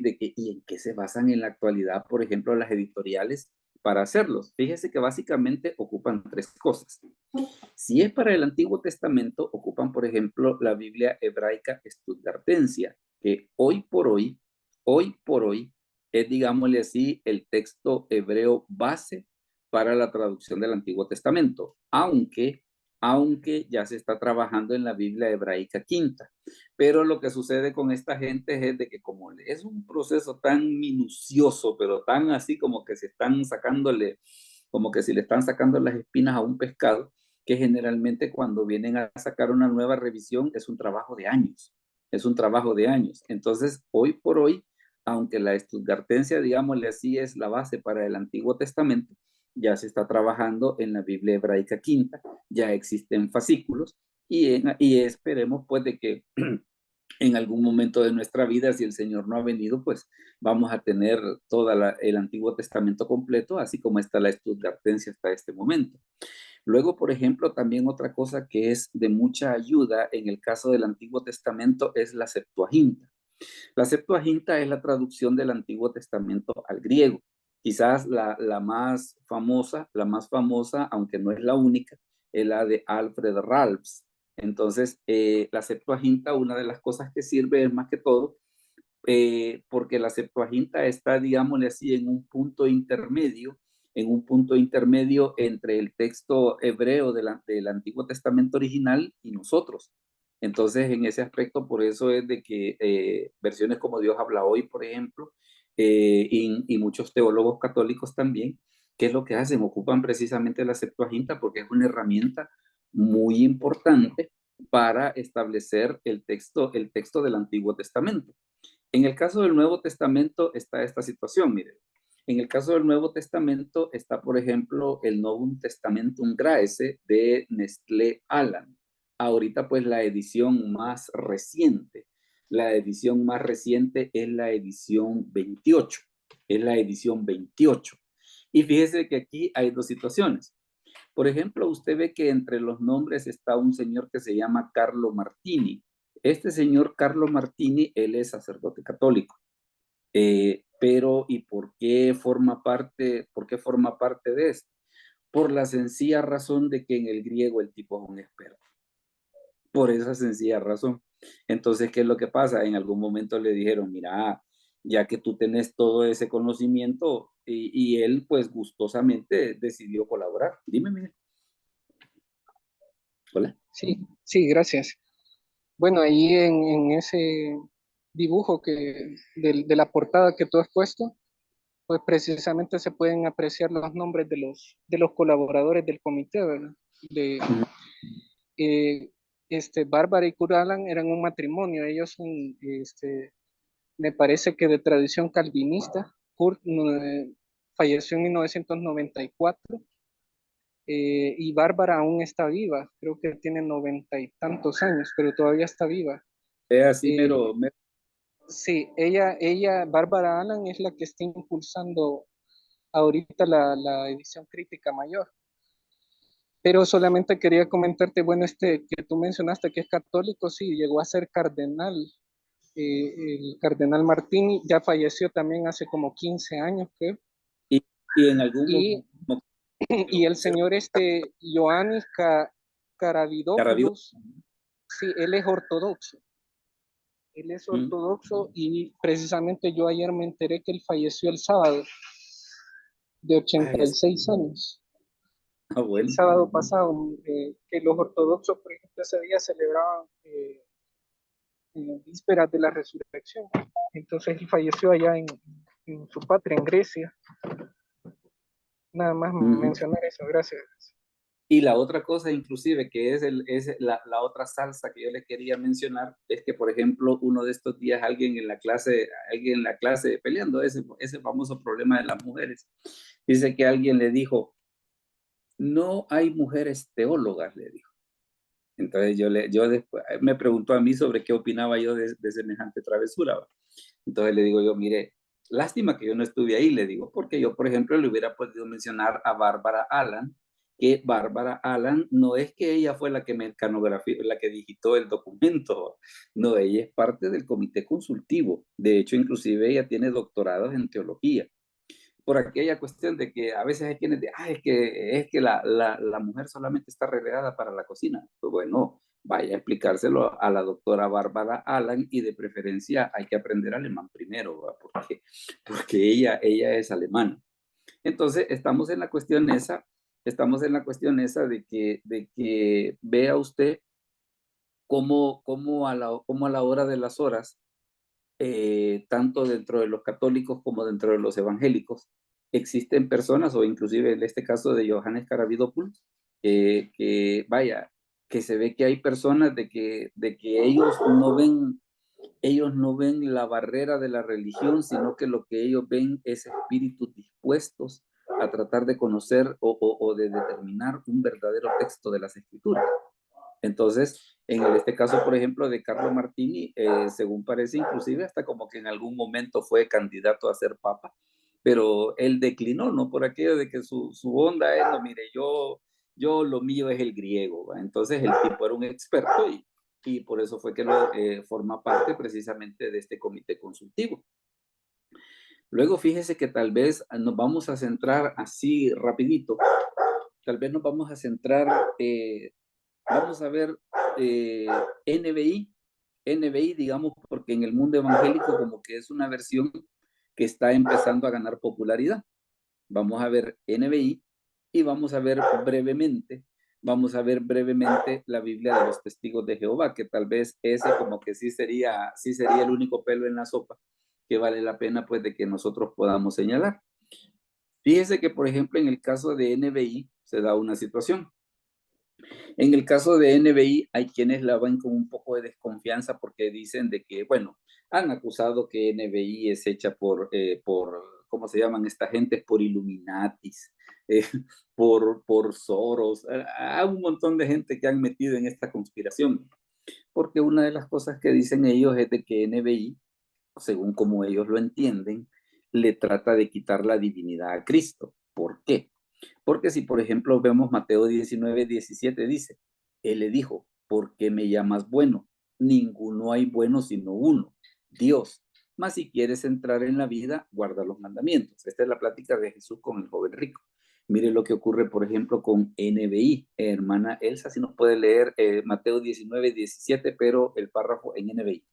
de que, y en qué se basan en la actualidad, por ejemplo, las editoriales para hacerlos. Fíjese que básicamente ocupan tres cosas. Si es para el Antiguo Testamento, ocupan, por ejemplo, la Biblia hebraica Stuttgartensia, que hoy por hoy, es, digámosle así, el texto hebreo base para la traducción del Antiguo Testamento, aunque ya se está trabajando en la Biblia hebraica quinta. Pero lo que sucede con esta gente es de que como es un proceso tan minucioso, pero tan así como que como que si le están sacando las espinas a un pescado, que generalmente cuando vienen a sacar una nueva revisión es un trabajo de años. Entonces, hoy por hoy, aunque la Stuttgartensia, digámosle así, es la base para el Antiguo Testamento, ya se está trabajando en la Biblia hebraica quinta, ya existen fascículos y esperemos pues de que en algún momento de nuestra vida, si el Señor no ha venido, pues vamos a tener todo el Antiguo Testamento completo, así como está la Stuttgartensia hasta este momento. Luego, por ejemplo, también otra cosa que es de mucha ayuda en el caso del Antiguo Testamento es la Septuaginta. La Septuaginta es la traducción del Antiguo Testamento al griego. Quizás la más famosa, aunque no es la única, es la de Alfred Ralphs. Entonces, la Septuaginta, una de las cosas que sirve es más que todo, porque la Septuaginta está, digámosle así, en un punto intermedio entre el texto hebreo del Antiguo Testamento original y nosotros. Entonces, en ese aspecto, por eso es de que versiones como Dios habla hoy, por ejemplo, y muchos teólogos católicos también, ¿qué es lo que hacen? Ocupan precisamente la Septuaginta porque es una herramienta muy importante para establecer el texto del Antiguo Testamento. En el caso del Nuevo Testamento está esta situación, miren. En el caso del Nuevo Testamento está, por ejemplo, el Novum Testamentum Graece de Nestlé Aland. Ahorita, pues, la edición más reciente es la edición 28. Y fíjese que aquí hay dos situaciones. Por ejemplo, usted ve que entre los nombres está un señor que se llama Carlo Martini. Este señor Carlo Martini, él es sacerdote católico. Pero, ¿y por qué forma parte de esto? Por la sencilla razón de que en el griego el tipo es un experto. Por esa sencilla razón. Entonces, ¿qué es lo que pasa? En algún momento le dijeron, mira, ya que tú tenés todo ese conocimiento, y él pues gustosamente decidió colaborar. Dime, Miguel. Hola. Sí, gracias. Bueno, ahí en ese dibujo de la portada que tú has puesto, pues precisamente se pueden apreciar los nombres de los colaboradores del comité, ¿verdad? Bárbara y Kurt Aland eran un matrimonio, ellos son, me parece que de tradición calvinista. Kurt falleció en 1994 y Bárbara aún está viva, creo que tiene 90 y tantos años, pero todavía está viva. Es así, Sí, Bárbara Aland es la que está impulsando ahorita la edición crítica mayor. Pero solamente quería comentarte, bueno, que tú mencionaste que es católico, sí, llegó a ser cardenal. El cardenal Martini ya falleció también hace como 15 años, creo. Y en algún momento... Y el señor Ioannis Karavidopoulos, sí, él es ortodoxo. Él es ortodoxo y precisamente yo ayer me enteré que él falleció el sábado, de 86 años. Bueno. El sábado pasado, que los ortodoxos, por ejemplo, ese día celebraban vísperas de la resurrección. Entonces él falleció allá en su patria, en Grecia. Nada más mencionar eso, gracias. Y la otra cosa, inclusive, que es la otra salsa que yo le quería mencionar, es que, por ejemplo, uno de estos días alguien en la clase peleando ese famoso problema de las mujeres, dice que alguien le dijo, no hay mujeres teólogas, le dijo. Entonces yo después, me preguntó a mí sobre qué opinaba yo de semejante travesura. Entonces le digo yo, mire, lástima que yo no estuve ahí, le digo, porque yo, por ejemplo, le hubiera podido mencionar a Bárbara Aland, que Bárbara Aland no es que ella fue la que mecanografió, la que digitó el documento, no, ella es parte del comité consultivo. De hecho, inclusive ella tiene doctorados en teología. Por aquella cuestión de que a veces hay quienes dicen, es que la mujer solamente está relegada para la cocina. Pues bueno, vaya a explicárselo a la doctora Bárbara Aland y de preferencia hay que aprender alemán primero, ¿verdad? Porque ella es alemana. Entonces, estamos en la cuestión esa de que vea usted cómo a la hora de las horas, tanto dentro de los católicos como dentro de los evangélicos, existen personas, o inclusive en este caso de Johannes Karavidopoulos, que se ve que hay personas de que ellos no ven la barrera de la religión, sino que lo que ellos ven es espíritus dispuestos a tratar de conocer o de determinar un verdadero texto de las escrituras. Entonces, en este caso, por ejemplo, de Carlo Martini, según parece, inclusive hasta como que en algún momento fue candidato a ser papa, pero él declinó, ¿no? Por aquello de que su onda es, no, mire, yo lo mío es el griego, ¿va? Entonces el tipo era un experto y por eso fue que forma parte precisamente de este comité consultivo. Luego fíjese que tal vez nos vamos a centrar así rapidito, tal vez nos vamos a centrar, vamos a ver NBI, digamos, porque en el mundo evangélico como que es una versión que está empezando a ganar popularidad. Vamos a ver NBI y vamos a ver brevemente la Biblia de los Testigos de Jehová, que tal vez ese como que sí sería el único pelo en la sopa que vale la pena pues de que nosotros podamos señalar. Fíjese que, por ejemplo, en el caso de NBI se da una situación. En el caso de NBI hay quienes la ven con un poco de desconfianza porque dicen de que, bueno, han acusado que NBI es hecha por ¿cómo se llaman esta gente? Por Illuminatis, por Soros, hay un montón de gente que han metido en esta conspiración. Porque una de las cosas que dicen ellos es de que NBI, según como ellos lo entienden, le trata de quitar la divinidad a Cristo. ¿Por qué? Porque si, por ejemplo, vemos Mateo 19:17, dice, él le dijo, ¿por qué me llamas bueno? Ninguno hay bueno sino uno, Dios. Mas si quieres entrar en la vida, guarda los mandamientos. Esta es la plática de Jesús con el joven rico. Mire lo que ocurre, por ejemplo, con NBI. Hermana Elsa, si nos puede leer Mateo 19:17, pero el párrafo en NBI.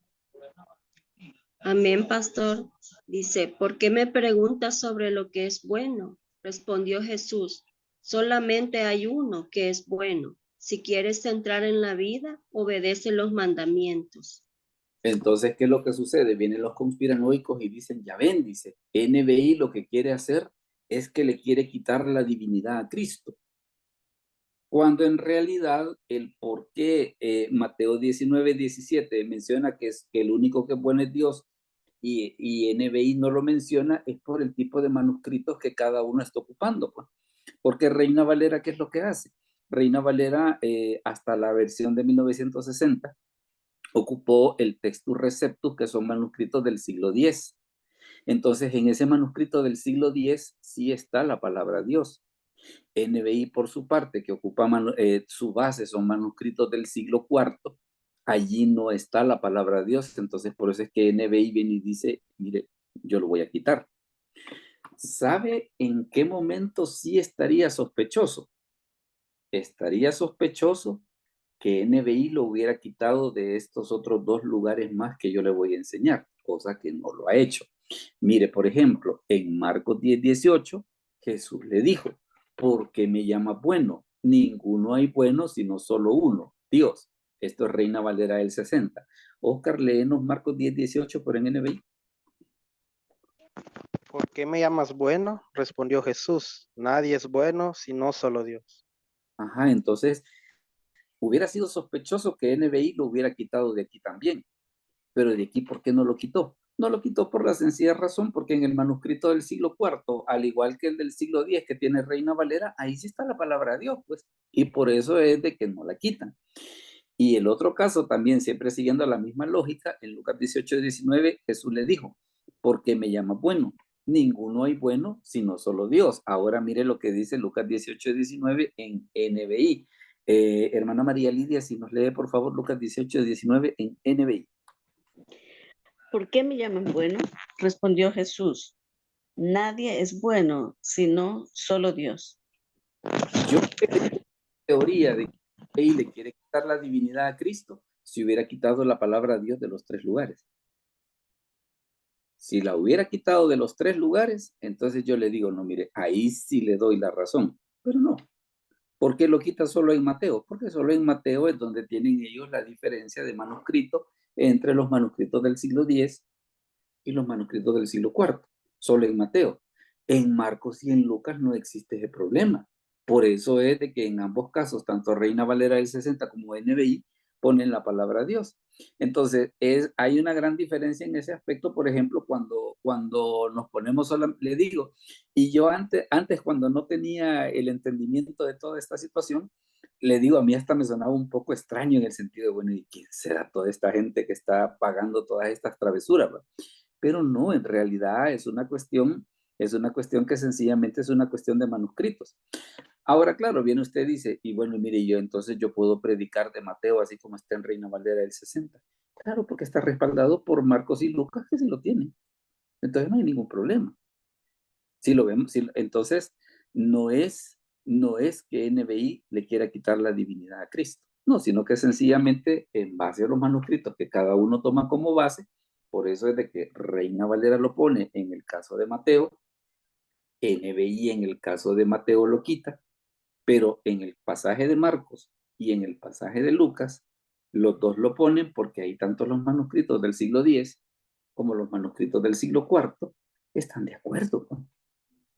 Amén, pastor. Dice, ¿por qué me preguntas sobre lo que es bueno? Respondió Jesús, solamente hay uno que es bueno. Si quieres entrar en la vida, obedece los mandamientos. Entonces, ¿qué es lo que sucede? Vienen los conspiranoicos y dicen, ya ven, dice, NBI lo que quiere hacer es que le quiere quitar la divinidad a Cristo. Cuando en realidad el por qué Mateo 19:17 menciona que el único que es bueno es Dios y NBI no lo menciona es por el tipo de manuscritos que cada uno está ocupando. Pues. Porque Reina Valera, ¿qué es lo que hace? Reina Valera, hasta la versión de 1960, ocupó el Textus Receptus, que son manuscritos del siglo X. Entonces, en ese manuscrito del siglo X sí está la palabra Dios. NBI, por su parte, que ocupa su base, son manuscritos del siglo IV, allí no está la palabra Dios. Entonces, por eso es que NBI viene y dice, mire, yo lo voy a quitar. ¿Sabe en qué momento sí estaría sospechoso? Estaría sospechoso que NBI lo hubiera quitado de estos otros dos lugares más que yo le voy a enseñar, cosa que no lo ha hecho. Mire, por ejemplo, en Marcos 10:18, Jesús le dijo, ¿por qué me llamas bueno? Ninguno hay bueno, sino solo uno, Dios. Esto es Reina Valera del 60. Oscar, léenos Marcos 10:18 por en NBI. ¿Por qué me llamas bueno? Respondió Jesús. Nadie es bueno, sino solo Dios. Ajá, entonces hubiera sido sospechoso que NBI lo hubiera quitado de aquí también. Pero de aquí, ¿por qué no lo quitó? No lo quitó por la sencilla razón, porque en el manuscrito del siglo IV, al igual que el del siglo X que tiene Reina Valera, ahí sí está la palabra Dios, pues, y por eso es de que no la quitan. Y el otro caso también, siempre siguiendo la misma lógica, en Lucas 18:19, Jesús le dijo, ¿por qué me llamas bueno? Ninguno hay bueno, sino solo Dios. Ahora mire lo que dice Lucas 18:19 en NBI. Hermana María Lidia, si nos lee por favor Lucas 18:19 en NBI. ¿Por qué me llaman bueno? Respondió Jesús. Nadie es bueno, sino solo Dios. Yo creo teoría de que él le quiere quitar la divinidad a Cristo si hubiera quitado la palabra Dios de los tres lugares. Si la hubiera quitado de los tres lugares, entonces yo le digo, no, mire, ahí sí le doy la razón, pero no. ¿Por qué lo quita solo en Mateo? Porque solo en Mateo es donde tienen ellos la diferencia de manuscrito entre los manuscritos del siglo X y los manuscritos del siglo IV. Solo en Mateo. En Marcos y en Lucas no existe ese problema. Por eso es de que en ambos casos, tanto Reina Valera del 60 como NBI, ponen la palabra Dios. Entonces, hay una gran diferencia en ese aspecto, por ejemplo, cuando nos ponemos le digo, y yo antes cuando no tenía el entendimiento de toda esta situación, le digo, a mí hasta me sonaba un poco extraño en el sentido de, bueno, ¿y quién será toda esta gente que está pagando todas estas travesuras? ¿Va? Pero no, en realidad es una cuestión que sencillamente es una cuestión de manuscritos. Ahora, claro, viene usted y dice, y bueno, mire, entonces yo puedo predicar de Mateo así como está en Reina Valera del 60. Claro, porque está respaldado por Marcos y Lucas, que sí lo tienen. Entonces no hay ningún problema. Si lo vemos, entonces no es que NBI le quiera quitar la divinidad a Cristo. No, sino que sencillamente en base a los manuscritos que cada uno toma como base, por eso es de que Reina Valera lo pone en el caso de Mateo, NBI en el caso de Mateo lo quita, pero en el pasaje de Marcos y en el pasaje de Lucas, los dos lo ponen porque hay tanto los manuscritos del siglo X como los manuscritos del siglo IV están de acuerdo. ¿No?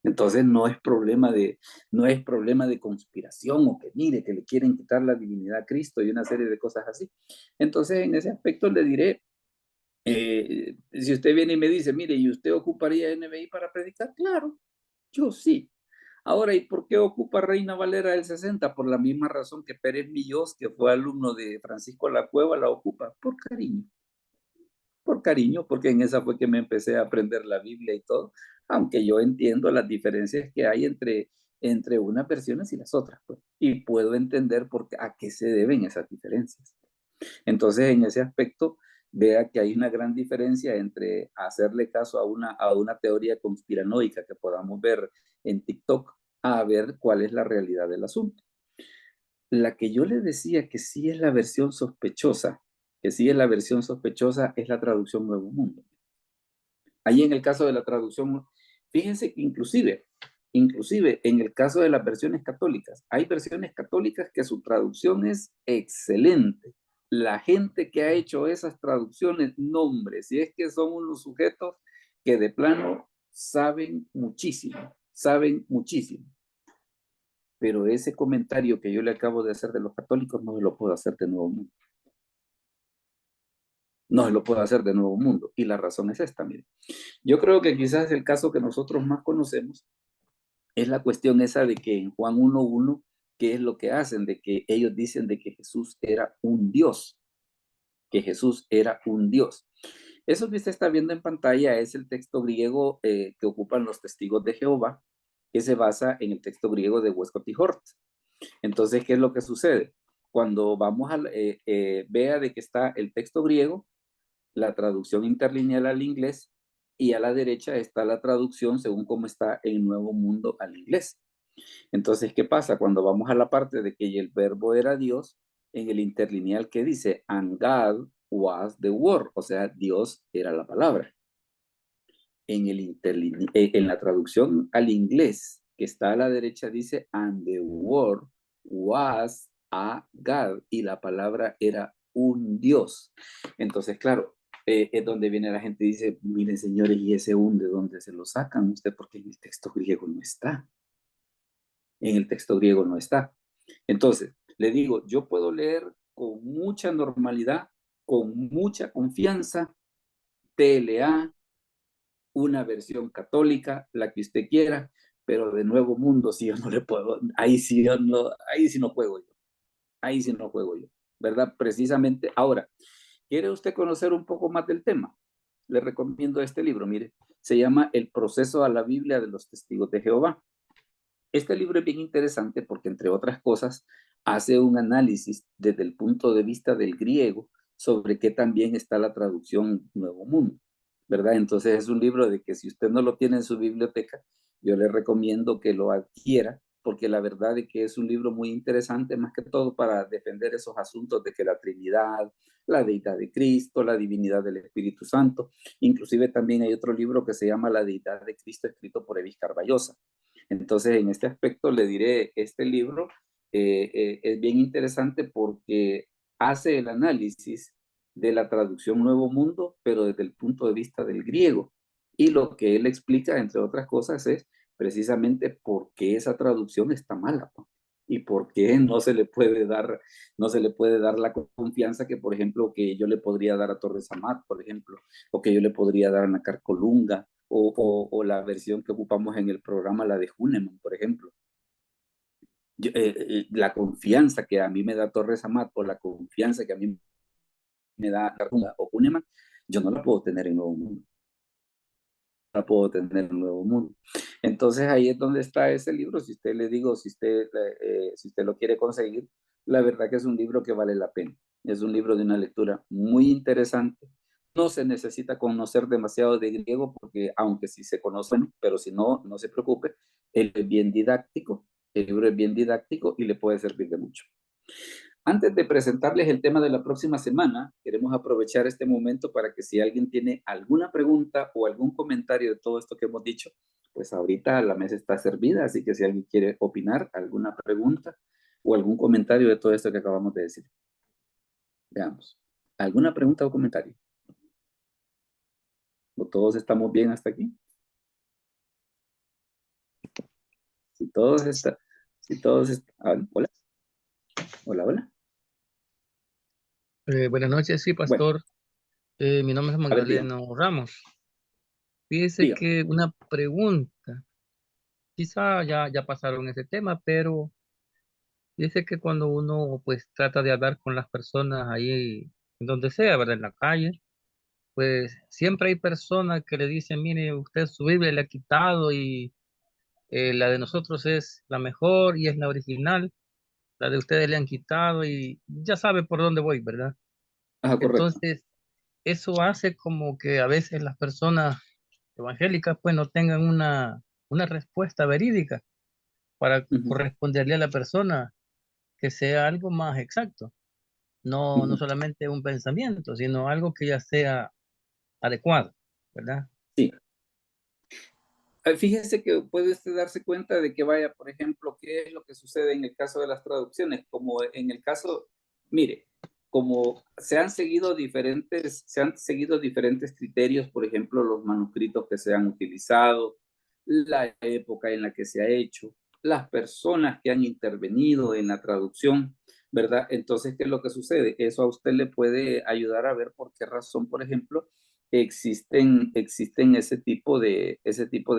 Entonces no es problema de conspiración o que mire, que le quieren quitar la divinidad a Cristo y una serie de cosas así. Entonces en ese aspecto le diré, si usted viene y me dice, mire, ¿y usted ocuparía NBI para predicar? Claro, yo sí. Ahora, ¿y por qué ocupa Reina Valera del 60? Por la misma razón que Pérez Millós, que fue alumno de Francisco La Cueva, la ocupa, por cariño. Por cariño, porque en esa fue que me empecé a aprender la Biblia y todo, aunque yo entiendo las diferencias que hay entre unas versiones y las otras, pues, y puedo entender a qué se deben esas diferencias. Entonces, en ese aspecto, vea que hay una gran diferencia entre hacerle caso a una teoría conspiranoica que podamos ver en TikTok a ver cuál es la realidad del asunto. La que yo le decía que sí es la versión sospechosa, es la traducción Nuevo Mundo. Ahí en el caso de la traducción, fíjense que inclusive en el caso de las versiones católicas, hay versiones católicas que su traducción es excelente, la gente que ha hecho esas traducciones, nombres, si es que son unos sujetos que de plano saben muchísimo, pero ese comentario que yo le acabo de hacer de los católicos no se lo puedo hacer de Nuevo Mundo. No se lo puedo hacer de Nuevo Mundo, y la razón es esta, mire. Yo creo que quizás el caso que nosotros más conocemos es la cuestión esa de que en Juan 1:1, ¿qué es lo que hacen? De que ellos dicen de que Jesús era un Dios, que Jesús era un Dios. Eso que usted está viendo en pantalla es el texto griego que ocupan los testigos de Jehová, que se basa en el texto griego de Westcott y Hort. Entonces, ¿qué es lo que sucede? Cuando vamos a, vea de que está el texto griego, la traducción interlineal al inglés, y a la derecha está la traducción según cómo está el Nuevo Mundo al inglés. Entonces, ¿qué pasa? Cuando vamos a la parte de que el verbo era Dios, en el interlineal que dice, and God was the word, o sea, Dios era la palabra. En la traducción al inglés que está a la derecha dice, and the word was a God, y la palabra era un Dios. Entonces, claro, es donde viene la gente y dice, miren señores, ¿y ese un de dónde se lo sacan usted? Porque en el texto griego no está. En el texto griego no está. Entonces, le digo, yo puedo leer con mucha normalidad, con mucha confianza, TLA, una versión católica, la que usted quiera, pero de Nuevo Mundo sí yo no le puedo, ahí sí no juego yo, ahí sí no juego yo, ¿verdad? Precisamente ahora, ¿quiere usted conocer un poco más del tema? Le recomiendo este libro, mire, se llama El proceso a la Biblia de los Testigos de Jehová. Este libro es bien interesante porque, entre otras cosas, hace un análisis desde el punto de vista del griego sobre qué también está la traducción Nuevo Mundo, ¿verdad? Entonces es un libro de que si usted no lo tiene en su biblioteca, yo le recomiendo que lo adquiera, porque la verdad es que es un libro muy interesante, más que todo para defender esos asuntos de que la Trinidad, la deidad de Cristo, la divinidad del Espíritu Santo. Inclusive también hay otro libro que se llama La deidad de Cristo, escrito por Evis Carballosa. Entonces, en este aspecto le diré, este libro es bien interesante porque hace el análisis de la traducción Nuevo Mundo, pero desde el punto de vista del griego. Y lo que él explica, entre otras cosas, es precisamente por qué esa traducción está mala, ¿no? Y por qué no se le puede dar la confianza que, por ejemplo, que yo le podría dar a Torres Amat, por ejemplo, o que yo le podría dar a Nácar Colunga, o la versión que ocupamos en el programa, la de Huneman, por ejemplo. La confianza que a mí me da Torres Amat, o la confianza que a mí me da Colunga o Huneman, yo no la puedo tener en Nuevo Mundo. No la puedo tener en Nuevo Mundo. Entonces ahí es donde está ese libro. Si usted le digo, si usted lo quiere conseguir, la verdad que es un libro que vale la pena. Es un libro de una lectura muy interesante. No se necesita conocer demasiado de griego, porque aunque sí se conocen, pero si no, no se preocupe. El libro es bien didáctico y le puede servir de mucho. Antes de presentarles el tema de la próxima semana, queremos aprovechar este momento para que si alguien tiene alguna pregunta o algún comentario de todo esto que hemos dicho, pues ahorita la mesa está servida, así que si alguien quiere opinar, alguna pregunta o algún comentario de todo esto que acabamos de decir. Veamos. ¿Alguna pregunta o comentario? ¿O todos estamos bien hasta aquí? Si todos están... Hola. Hola, hola. Buenas noches, sí, pastor. Bueno, mi nombre es Magdaleno Ramos. Fíjese que una pregunta, quizá ya pasaron ese tema, pero dice que cuando uno pues trata de hablar con las personas ahí, en donde sea, ¿verdad? En la calle, pues siempre hay personas que le dicen, mire, usted su Biblia le ha quitado y la de nosotros es la mejor y es la original, la de ustedes le han quitado y ya sabe por dónde voy, ¿verdad? Correcto. Entonces, eso hace como que a veces las personas evangélicas pues no tengan una respuesta verídica para corresponderle a la persona, que sea algo más exacto, no solamente un pensamiento, sino algo que ya sea adecuado, ¿verdad? Sí. Fíjese que puede usted darse cuenta de que vaya, por ejemplo, qué es lo que sucede en el caso de las traducciones, como en el caso, mire, como se han seguido diferentes criterios, por ejemplo, los manuscritos que se han utilizado, la época en la que se ha hecho, las personas que han intervenido en la traducción, ¿verdad? Entonces, ¿qué es lo que sucede? Eso a usted le puede ayudar a ver por qué razón, por ejemplo, existen ese tipo de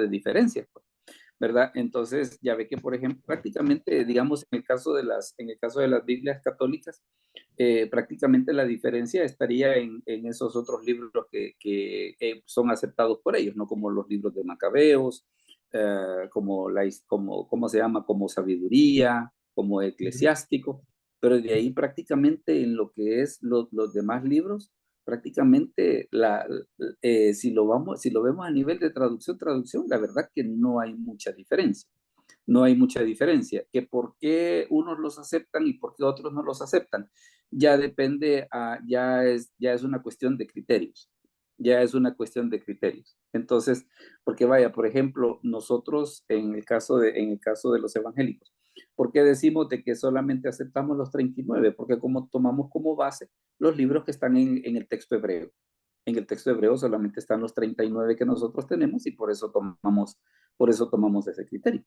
diferencias, pues, ¿verdad? Entonces, ya ve que, por ejemplo, prácticamente, digamos, en el caso de las Biblias católicas, prácticamente la diferencia estaría en esos otros libros que son aceptados por ellos, ¿no? Como los libros de Macabeos, ¿cómo se llama? Como Sabiduría, como Eclesiástico, pero de ahí prácticamente en lo que es los demás libros, prácticamente si lo vemos a nivel de traducción, la verdad que no hay mucha diferencia. No hay mucha diferencia. Que por qué unos los aceptan y por qué otros no los aceptan, ya depende, ya es una cuestión de criterios. Ya es una cuestión de criterios. Entonces, porque vaya, por ejemplo, nosotros en el caso de los evangélicos, ¿por qué decimos de que solamente aceptamos los 39? Porque como tomamos como base los libros que están en el texto hebreo. En el texto hebreo solamente están los 39 que nosotros tenemos y por eso tomamos ese criterio.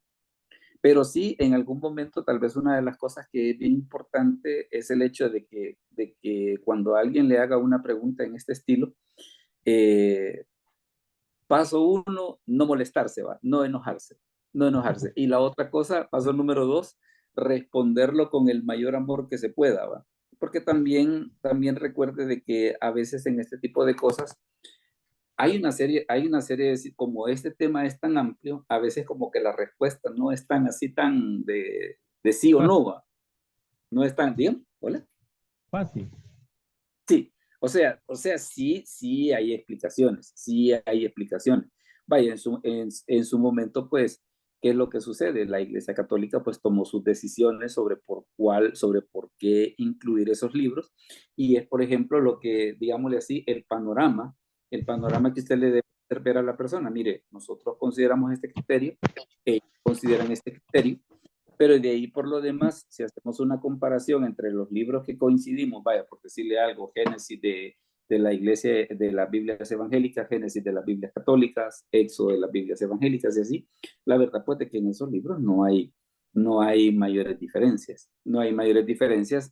Pero sí, en algún momento, tal vez una de las cosas que es bien importante es el hecho de que cuando alguien le haga una pregunta en este estilo, paso 1, no molestarse, ¿va? No enojarse. Y la otra cosa, paso número 2, responderlo con el mayor amor que se pueda, ¿va? Porque también recuerde de que a veces en este tipo de cosas hay una serie como este tema es tan amplio, a veces como que la respuesta no es tan así tan de sí o no, ¿va? No es tan bien, ¿hola? Fácil. Sí, o sea, sí hay explicaciones, Vaya, en su momento, pues, ¿qué es lo que sucede? La Iglesia Católica, pues, tomó sus decisiones sobre por qué incluir esos libros, y es, por ejemplo, lo que, digámosle así, el panorama que usted le debe hacer ver a la persona. Mire, nosotros consideramos este criterio, ellos consideran este criterio, pero de ahí por lo demás, si hacemos una comparación entre los libros que coincidimos, vaya, por decirle algo, Génesis de la iglesia, de las Biblias evangélicas, Génesis de las Biblias católicas, Éxodo de las Biblias evangélicas y así, la verdad pues de que en esos libros no hay mayores diferencias,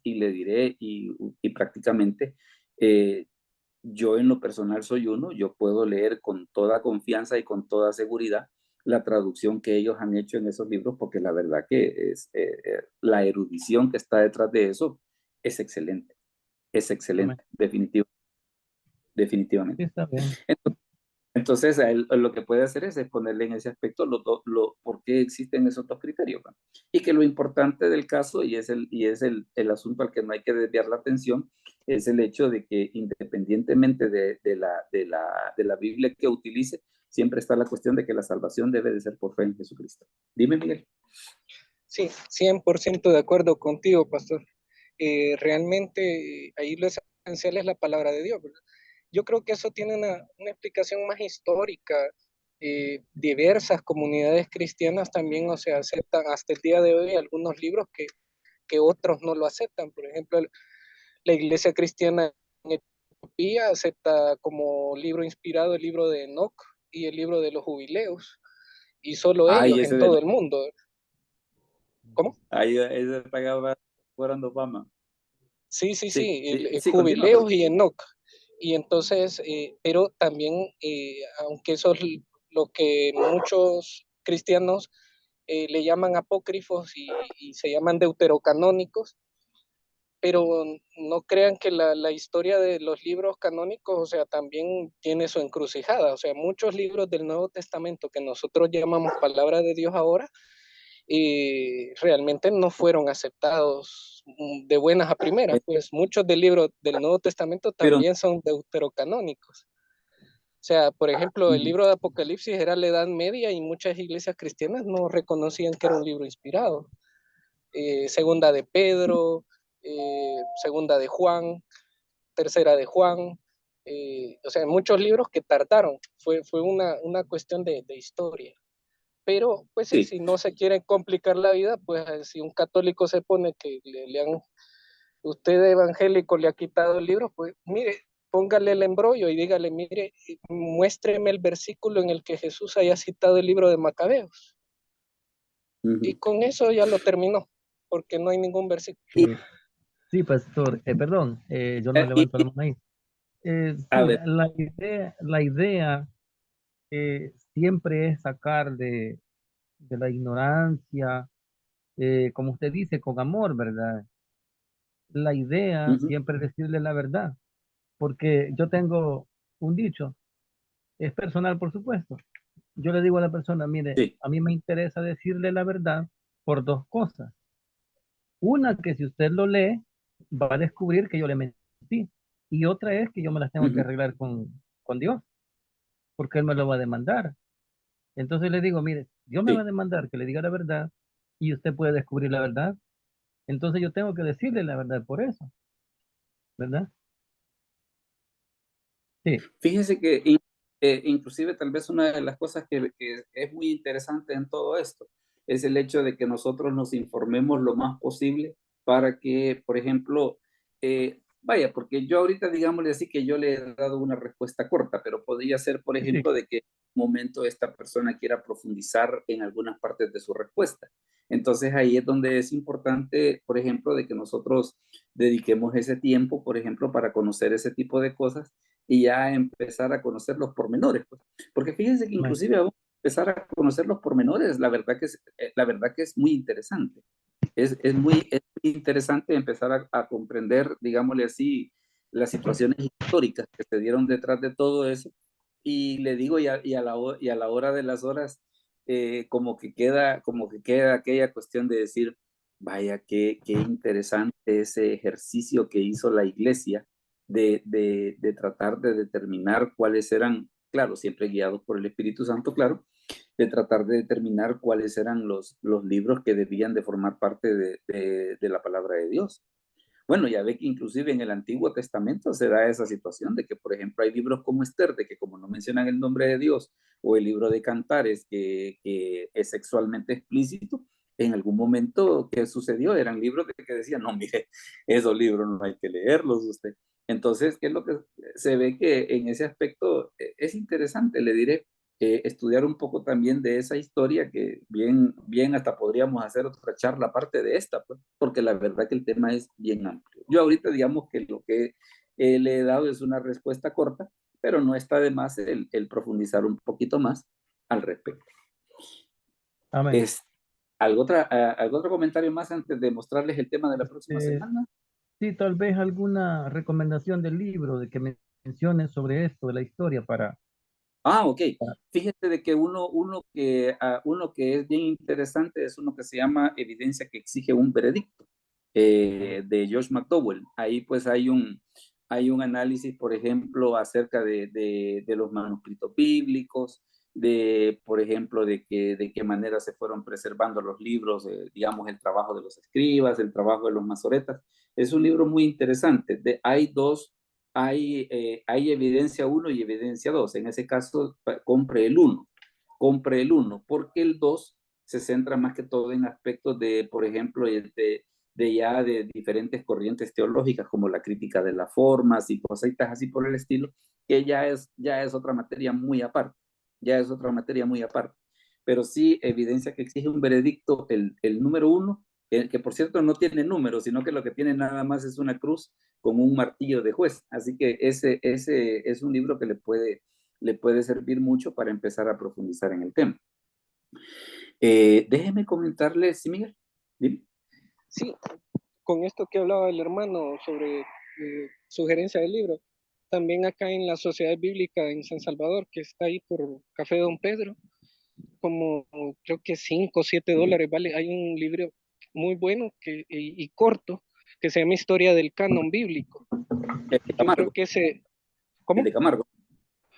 y le diré, y prácticamente yo en lo personal soy uno, yo puedo leer con toda confianza y con toda seguridad la traducción que ellos han hecho en esos libros, porque la verdad que es la erudición que está detrás de eso es excelente, definitivamente. Está bien. Entonces, a él lo que puede hacer es ponerle en ese aspecto por qué existen esos dos criterios, ¿no? Y que lo importante del caso, y es el asunto al que no hay que desviar la atención, es el hecho de que independientemente de la Biblia que utilice, siempre está la cuestión de que la salvación debe de ser por fe en Jesucristo. Dime, Miguel. Sí, 100% de acuerdo contigo, pastor. Realmente ahí lo esencial es la palabra de Dios, ¿verdad? Yo creo que eso tiene una explicación más histórica. Diversas comunidades cristianas también, o sea, aceptan hasta el día de hoy algunos libros que otros no lo aceptan. Por ejemplo, la iglesia cristiana en Etiopía acepta como libro inspirado el libro de Enoch y el libro de los jubileos, y solo ellos en todo el mundo. ¿Cómo? Ahí ese pagaba fueron fama. Sí, jubileos y Enoch. Y entonces, pero también, aunque eso es lo que muchos cristianos le llaman apócrifos y se llaman deuterocanónicos, pero no crean que la historia de los libros canónicos, o sea, también tiene su encrucijada. O sea, muchos libros del Nuevo Testamento que nosotros llamamos palabra de Dios ahora, realmente no fueron aceptados de buenas a primeras, pues muchos del libro del Nuevo Testamento también son deuterocanónicos. O sea, por ejemplo, el libro de Apocalipsis era la Edad Media y muchas iglesias cristianas no reconocían que era un libro inspirado. Segunda de Pedro, segunda de Juan, tercera de Juan, o sea, muchos libros que tardaron, fue una cuestión de historia. Pero, pues si no se quieren complicar la vida, pues si un católico se pone que le han usted evangélico le ha quitado el libro, pues mire, póngale el embrollo y dígale, mire, muéstreme el versículo en el que Jesús haya citado el libro de Macabeos. Y con eso ya lo terminó, porque no hay ningún versículo. Sí, pastor, perdón, yo no levanto la mano ahí. A Sí, ver. la idea siempre es sacar de la ignorancia, como usted dice, con amor, ¿verdad? La idea siempre es decirle la verdad, porque yo tengo un dicho, es personal, por supuesto. Yo le digo a la persona, mire, a mí me interesa decirle la verdad por dos cosas. Una, que si usted lo lee, va a descubrir que yo le mentí. Y otra es que yo me las tengo que arreglar con Dios, porque Él me lo va a demandar. Entonces le digo, mire, Dios me va a demandar que le diga la verdad y usted puede descubrir la verdad. Entonces yo tengo que decirle la verdad por eso, ¿verdad? Sí. Fíjese que inclusive tal vez una de las cosas que es muy interesante en todo esto es el hecho de que nosotros nos informemos lo más posible para que, por ejemplo, vaya, porque yo ahorita digámosle así que yo le he dado una respuesta corta, pero podría ser, por ejemplo, de que en un momento esta persona quiera profundizar en algunas partes de su respuesta. Entonces ahí es donde es importante, por ejemplo, de que nosotros dediquemos ese tiempo, por ejemplo, para conocer ese tipo de cosas y ya empezar a conocer los pormenores, pues. Porque fíjense que inclusive vamos a empezar a conocer los pormenores, la verdad que es muy interesante. Es muy interesante empezar a comprender, digámosle así, las situaciones históricas que se dieron detrás de todo eso. Y le digo, y a la hora de las horas, como que queda aquella cuestión de decir, vaya, qué interesante ese ejercicio que hizo la iglesia de tratar de determinar cuáles eran, claro, siempre guiados por el Espíritu Santo, claro, de tratar de determinar cuáles eran los libros que debían de formar parte de la palabra de Dios. Bueno, ya ve que inclusive en el Antiguo Testamento se da esa situación de que, por ejemplo, hay libros como Esther, de que como no mencionan el nombre de Dios, o el libro de Cantares, que es sexualmente explícito, en algún momento, ¿qué sucedió? Eran libros de que decían, no, mire, esos libros no hay que leerlos usted. Entonces, ¿qué es lo que se ve? Que en ese aspecto es interesante, le diré, estudiar un poco también de esa historia, que bien hasta podríamos hacer otra charla aparte de esta, pues, porque la verdad que el tema es bien amplio. Yo ahorita digamos que lo que le he dado es una respuesta corta, pero no está de más el profundizar un poquito más al respecto. Amén. ¿Algún otro comentario más antes de mostrarles el tema de la próxima semana? Sí, tal vez alguna recomendación del libro de que me menciones sobre esto de la historia para... Ok. Fíjate de que uno que es bien interesante es uno que se llama Evidencia que exige un veredicto, de Josh McDowell. Ahí pues hay un análisis, por ejemplo, acerca de los manuscritos bíblicos, por ejemplo, de qué manera se fueron preservando los libros, digamos, el trabajo de los escribas, el trabajo de los masoretas. Es un libro muy interesante. Hay evidencia 1 y evidencia 2. En ese caso, compre el 1, porque el 2 se centra más que todo en aspectos de, por ejemplo, de diferentes corrientes teológicas, como la crítica de las formas y cositas así por el estilo, que ya es otra materia muy aparte, Pero sí, evidencia que exige un veredicto, el número 1, que por cierto no tiene número, sino que lo que tiene nada más es una cruz con un martillo de juez. Así que ese es un libro que le puede servir mucho para empezar a profundizar en el tema. Déjeme comentarle, ¿sí, Miguel? ¿Dime? Sí, con esto que hablaba el hermano sobre sugerencia del libro, también acá en la Sociedad Bíblica en San Salvador, que está ahí por Café Don Pedro, como creo que $5 o $7 vale, hay un libro muy bueno y corto que se llama Historia del Canon Bíblico. El de Camargo. Yo creo que ese... ¿Cómo? El de Camargo.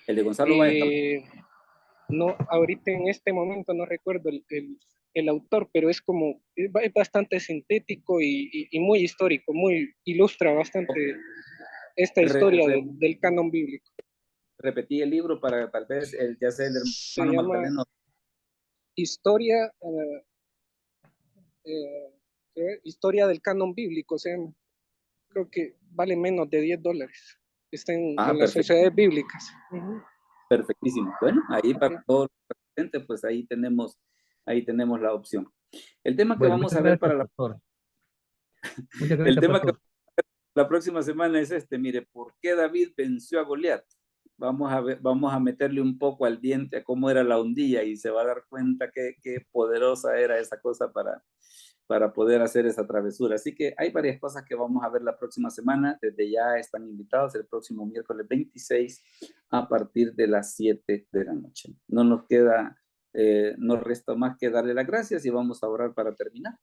El de Gonzalo Báez Camargo. No, ahorita en este momento no recuerdo el autor, pero es como, es bastante sintético y muy histórico, ilustra bastante esta historia del canon bíblico. Repetí el libro para tal vez, ya sé, el hermano Magdaleno. Historia del canon bíblico, se llama. creo que vale menos de $10. Está en las perfecto. sociedades bíblicas. Perfectísimo. Bueno, ahí para todos los presentes, pues ahí tenemos la opción. El tema que Bueno, vamos muchas a ver gracias, para pastor. Muchas el gracias, tema que pastor. la próxima semana es mire, ¿por qué David venció a Goliat? Vamos a meterle un poco al diente a cómo era la ondilla y se va a dar cuenta qué poderosa era esa cosa para poder hacer esa travesura. Así que hay varias cosas que vamos a ver la próxima semana. Desde ya están invitados el próximo miércoles 26 a partir de las 7 de la noche. No nos resta más que darle las gracias y vamos a orar para terminar.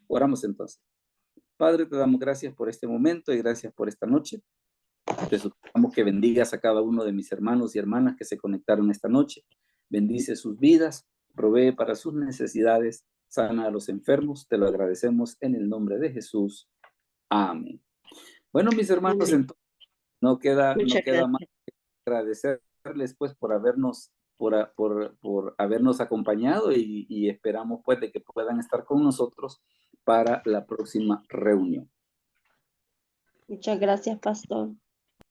Oramos entonces. Padre, te damos gracias por este momento y gracias por esta noche. Te suplicamos que bendigas a cada uno de mis hermanos y hermanas que se conectaron esta noche. Bendice sus vidas, provee para sus necesidades, sana a los enfermos. Te lo agradecemos en el nombre de Jesús. Amén. Bueno, mis hermanos, entonces no queda más que agradecerles pues por habernos acompañado y esperamos pues de que puedan estar con nosotros para la próxima reunión. Muchas gracias, pastor.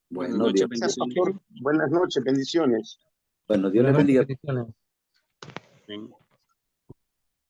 Bueno, Buenas Dios. noches, bendiciones. Buenas noches, bendiciones. Bueno, Dios Buenas les noches, bendiga. bendiciones. Amén.